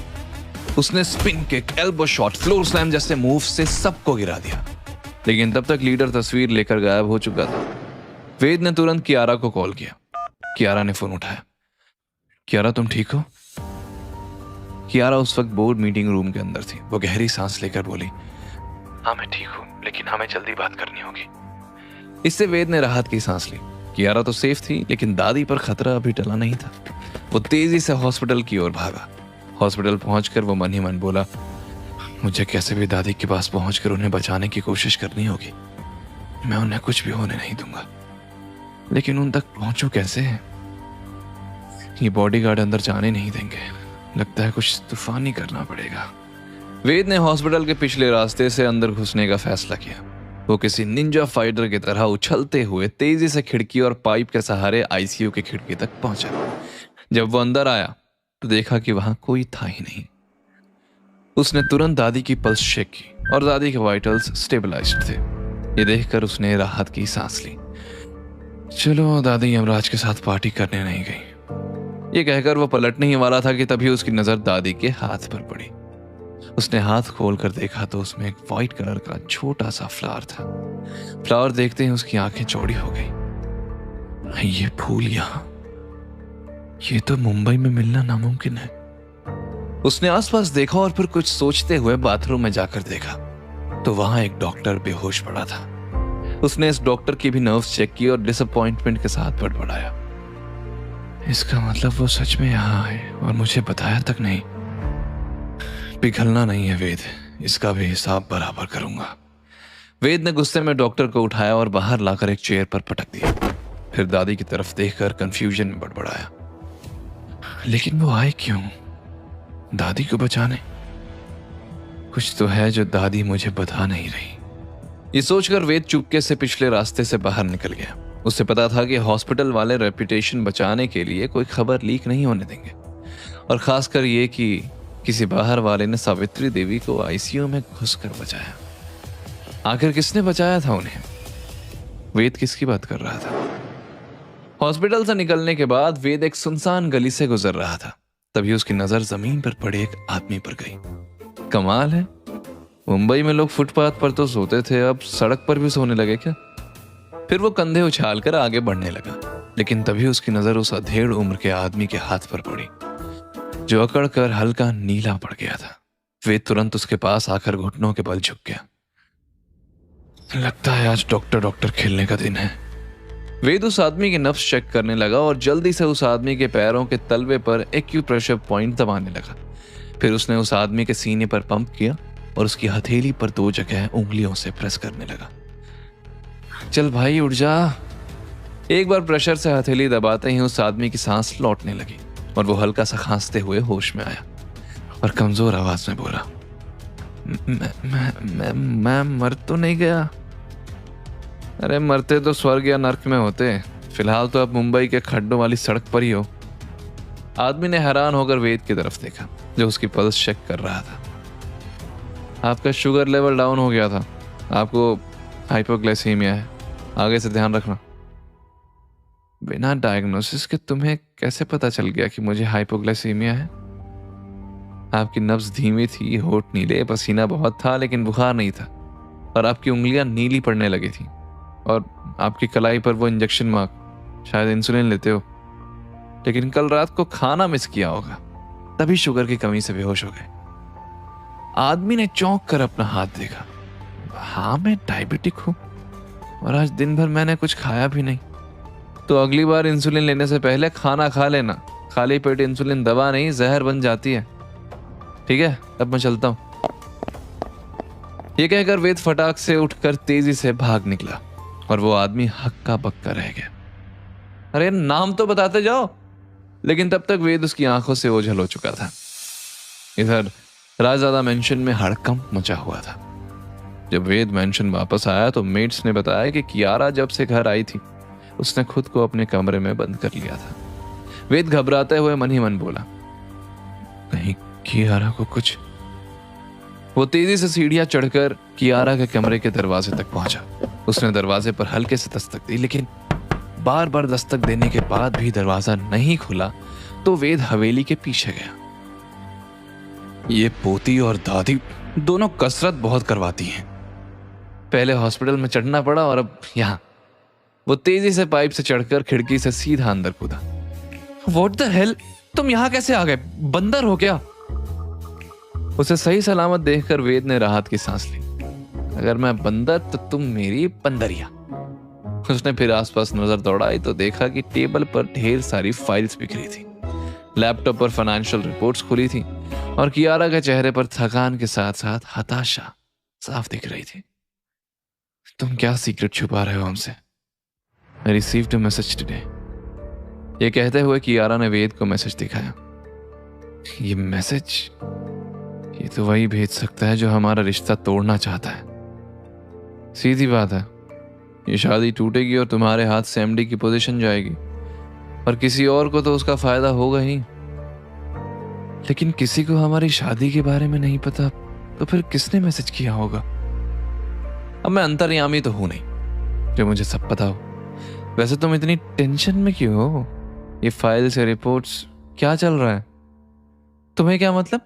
उसने spin kick, elbow shot, floor slam जैसे मूव से सबको गिरा दिया। लेकिन तब तक लीडर तस्वीर लेकर गायब हो चुका था। वेद ने तुरंत कियारा को कॉल किया। कियारा ने फोन उठाया। कियारा, तुम ठीक हो? कियारा उस वक्त बोर्ड मीटिंग रूम के अंदर थी। वो गहरी सांस लेकर बोली, हाँ मैं ठीक हूं, लेकिन हमें जल्दी बात करनी होगी। इससे वेद ने राहत की सांस ली। कियारा तो सेफ थी, लेकिन दादी पर खतरा अभी टला नहीं था। वो तेजी से हॉस्पिटल की ओर भागा। हॉस्पिटल पहुंचकर वो मन ही मन बोला, मुझे कैसे भी दादी के पास पहुंचकर उन्हें बचाने की कोशिश करनी होगी। मैं उन्हें कुछ भी होने नहीं दूंगा, लेकिन उन तक पहुंचूं कैसे? ये बॉडीगार्ड अंदर जाने नहीं देंगे। लगता है कुछ तूफानी करना पड़ेगा। वेद ने हॉस्पिटल के पिछले रास्ते से अंदर घुसने का फैसला किया। वो किसी निंजा फाइटर की तरह उछलते हुए तेजी से खिड़की और पाइप के सहारे आईसीयू की खिड़की तक पहुंचा। जब वो अंदर आया तो देखा कि वहां कोई था ही नहीं। उसने तुरंत दादी की पल्स चेक की और दादी के वाइटल्स स्टेबलाइज्ड थे। ये देखकर उसने राहत की सांस ली। चलो, दादी यमराज के साथ पार्टी करने नहीं गई। ये कहकर वो पलटने ही वाला था कि तभी उसकी नजर दादी के हाथ पर पड़ी। उसने हाथ खोलकर देखा तो उसमें एक वाइट कलर का छोटा सा फ्लावर था। फ्लावर देखते ही उसकी आंखें चौड़ी हो गई। ये फूल यहाँ, ये तो मुंबई में मिलना नामुमकिन है। उसने आसपास देखा और फिर कुछ सोचते हुए बाथरूम में जाकर देखा तो वहां एक डॉक्टर बेहोश पड़ा था। उसने इस डॉक्टर की भी नर्व्स चेक की और डिसअपॉइंटमेंट के साथ बड़बड़ाया, इसका मतलब वो सच में यहाँ आए और मुझे बताया तक नहीं। पिघलना नहीं है वेद, इसका भी हिसाब बराबर करूंगा। वेद ने गुस्से में डॉक्टर को उठाया और बाहर लाकर एक चेयर पर पटक दिया। फिर दादी की तरफ देखकर कंफ्यूजन में बड़बड़ाया, लेकिन वो आए क्यों? दादी को बचाने? कुछ तो है जो दादी मुझे बता नहीं रही। ये सोचकर वेद चुपके से पिछले रास्ते से बाहर निकल गया। उसे पता था कि हॉस्पिटल वाले रेपुटेशन बचाने के लिए कोई खबर लीक नहीं होने देंगे, और खासकर ये कि किसी बाहर वाले ने सावित्री देवी को आईसीयू में घुसकर बचाया। आखिर किसने बचाया था उन्हें? वेद किसकी बात कर रहा था? हॉस्पिटल से निकलने के बाद वेद एक सुनसान गली से गुजर रहा था। तभी उसकी नजर जमीन पर पड़े एक आदमी पर गई। कमाल है, मुंबई में लोग फुटपाथ पर तो सोते थे, अब सड़क पर भी सोने लगे क्या? फिर वो कंधे उछालकर आगे बढ़ने लगा, लेकिन तभी उसकी नजर उस अधेड़ उम्र के आदमी के हाथ पर पड़ी जो अकड़ कर हल्का नीला पड़ गया था। वेद तुरंत उसके पास आकर घुटनों के बल झुक गया। लगता है आज डॉक्टर खेलने का दिन है। वेद उस आदमी की नब्ज चेक करने लगा और जल्दी से उस आदमी के पैरों के तलवे पर एक्यूप्रेशर पॉइंट दबाने लगा। फिर उसने उस आदमी के सीने पर पंप किया और उसकी हथेली पर 2 जगह उंगलियों से प्रेस करने लगा। चल भाई उठ जा। एक बार प्रेशर से हथेली दबाते ही उस आदमी की सांस लौटने लगी और वो हल्का सा खांसते हुए होश में आया और कमजोर आवाज में बोला, मैं मर तो नहीं गया? अरे मरते तो स्वर्ग या नर्क में होते, फिलहाल तो अब मुंबई के खड्डों वाली सड़क पर ही हो। आदमी ने हैरान होकर वेद की तरफ देखा जो उसकी पल्स चेक कर रहा था। आपका शुगर लेवल डाउन हो गया था, आपको हाइपोग्लाइसीमिया है, आगे से ध्यान रखना। बिना डायग्नोसिस के तुम्हें कैसे पता चल गया कि मुझे हाइपोग्लाइसीमिया है? आपकी नब्ज धीमी थी, होठ नीले, पसीना बहुत था लेकिन बुखार नहीं था, और आपकी उंगलियां नीली पड़ने लगी थी, और आपकी कलाई पर वो इंजेक्शन मार्क, शायद इंसुलिन लेते हो, लेकिन कल रात को खाना मिस किया होगा, तभी शुगर की कमी से बेहोश हो गए। आदमी ने चौंक कर अपना हाथ देखा। हाँ मैं डायबिटिक हूं और आज दिन भर मैंने कुछ खाया भी नहीं। तो अगली बार इंसुलिन लेने से पहले खाना खा लेना। खाली पेट इंसुलिन दवा नहीं, जहर बन जाती है। ठीक है, अब मैं चलता हूं। ये कहकर वेद फटाक से उठकर तेजी से भाग निकला और वो आदमी हक्का बक्का रह गया। अरे नाम तो बताते जाओ। लेकिन तब तक वेद उसकी आंखों से ओझल हो चुका था। इधर राजदादा मेंशन में हड़कंप मचा हुआ था। जब वेद मेंशन वापस आया तो मेट्स ने बताया कि कियारा जब से घर आई थी उसने खुद को अपने कमरे में बंद कर लिया था। वेद घबराते हुए मन ही मन बोला, कहीं कियारा को कुछ। वो तेजी से सीढ़ियां चढ़कर कियारा के कमरे के दरवाजे तक पहुंचा। उसने दरवाजे पर हल्के से दस्तक दी लेकिन बार बार दस्तक देने के बाद भी दरवाजा नहीं खुला तो वेद हवेली के पीछे गया। ये पोती और दादी दोनों कसरत बहुत करवाती हैं। पहले हॉस्पिटल में चढ़ना पड़ा और अब यहाँ। वो तेजी से पाइप से चढ़कर खिड़की से सीधा अंदर कूदा। What the hell? तुम यहाँ कैसे आ गए? बंदर हो क्या? उसे सही सलामत देखकर वेद ने राहत की सांस ली। अगर मैं बंदर तो तुम मेरी बंदरिया। उसने फिर आसपास नजर दौड़ाई तो देखा कि टेबल पर ढेर सारी फाइल्स बिखरी थी। लैपटॉप पर फाइनेंशियल रिपोर्ट्स खुली थी और कियारा के चेहरे पर थकान के साथ साथ हताशा साफ दिख रही थी। तुम क्या सीक्रेट छुपा रहे हो हमसे? I received a message today. ये कहते हुए कियारा ने वेद को मैसेज दिखाया। ये मैसेज, ये तो वही भेज सकता है जो हमारा रिश्ता तोड़ना चाहता है। सीधी बात है, ये शादी टूटेगी और तुम्हारे हाथ से एमडी की पोजीशन जाएगी और किसी और को तो उसका फायदा होगा ही। लेकिन किसी को हमारी शादी के बारे में नहीं पता तो फिर किसने मैसेज किया होगा? अब मैं अंतर्यामी तो हूं नहीं जो मुझे सब पता हो। वैसे तुम इतनी टेंशन में क्यों हो? ये फाइल्स या रिपोर्ट्स क्या चल रहा है? तुम्हें क्या मतलब?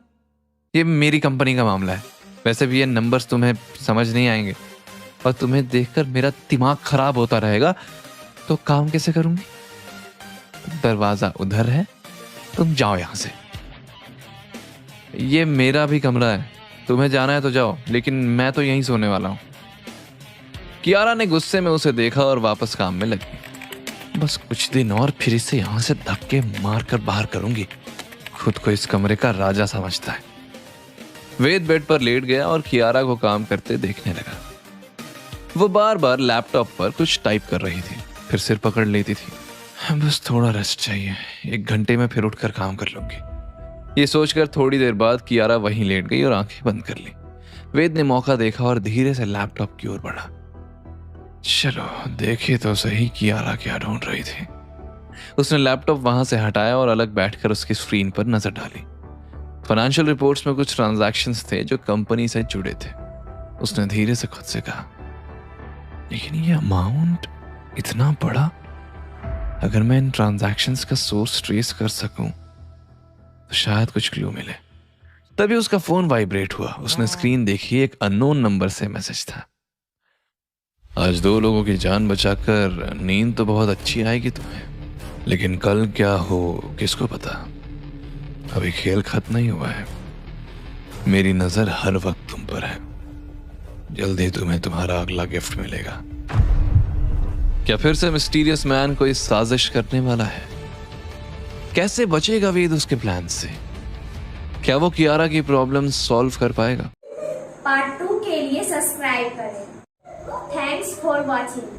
ये मेरी कंपनी का मामला है। वैसे भी ये नंबर्स तुम्हें समझ नहीं आएंगे और तुम्हें देखकर मेरा दिमाग खराब होता रहेगा तो काम कैसे करूंगी? दरवाजा उधर है, तुम जाओ यहां से। ये मेरा भी कमरा है, तुम्हें जाना है तो जाओ, लेकिन मैं तो यहीं सोने वाला हूं। कियारा ने गुस्से में उसे देखा और वापस काम में लगी। बस कुछ दिन और फिर इसे यहां से धक्के मारकर बाहर करूंगी। खुद को इस कमरे का राजा समझता है। वेद बेड पर लेट गया और कियारा को काम करते देखने लगा। वो बार बार लैपटॉप पर कुछ टाइप कर रही थी, फिर सिर पकड़ लेती थी। बस थोड़ा रेस्ट चाहिए, 1 घंटे में फिर उठकर काम कर लूंगी। ये सोचकर थोड़ी देर बाद कियारा वहीं लेट गई और आंखें बंद कर ली। वेद ने मौका देखा और धीरे से लैपटॉप की ओर बढ़ा। चलो देखिए तो सही कियारा क्या ढूंढ रही थी। उसने लैपटॉप वहां से हटाया और अलग बैठकर उसकी स्क्रीन पर नजर डाली। फाइनेंशियल रिपोर्ट्स में कुछ ट्रांजैक्शंस थे जो कंपनी से जुड़े थे। उसने धीरे से खुद से कहा, लेकिन ये अमाउंट इतना बड़ा, अगर मैं इन ट्रांजैक्शंस का सोर्स ट्रेस कर सकूं तो शायद कुछ क्लू मिले। तभी उसका फोन वाइब्रेट हुआ। उसने स्क्रीन देखी, एक अननोन नंबर से मैसेज था। आज 2 लोगों की जान बचाकर नींद तो बहुत अच्छी आएगी तुम्हें, लेकिन कल क्या हो किसको पता। अभी खेल खत्म नहीं हुआ है। मेरी नजर हर वक्त तुम पर है। जल्दी तुम्हें तुम्हारा अगला गिफ्ट मिलेगा। क्या फिर से मिस्टीरियस मैन कोई साजिश करने वाला है? कैसे बचेगा वेद उसके प्लान से? क्या वो कियारा की प्रॉब्लम सॉल्व कर पाएगा? पार्ट 2 के लिए सब्सक्राइब करें। Thanks for watching.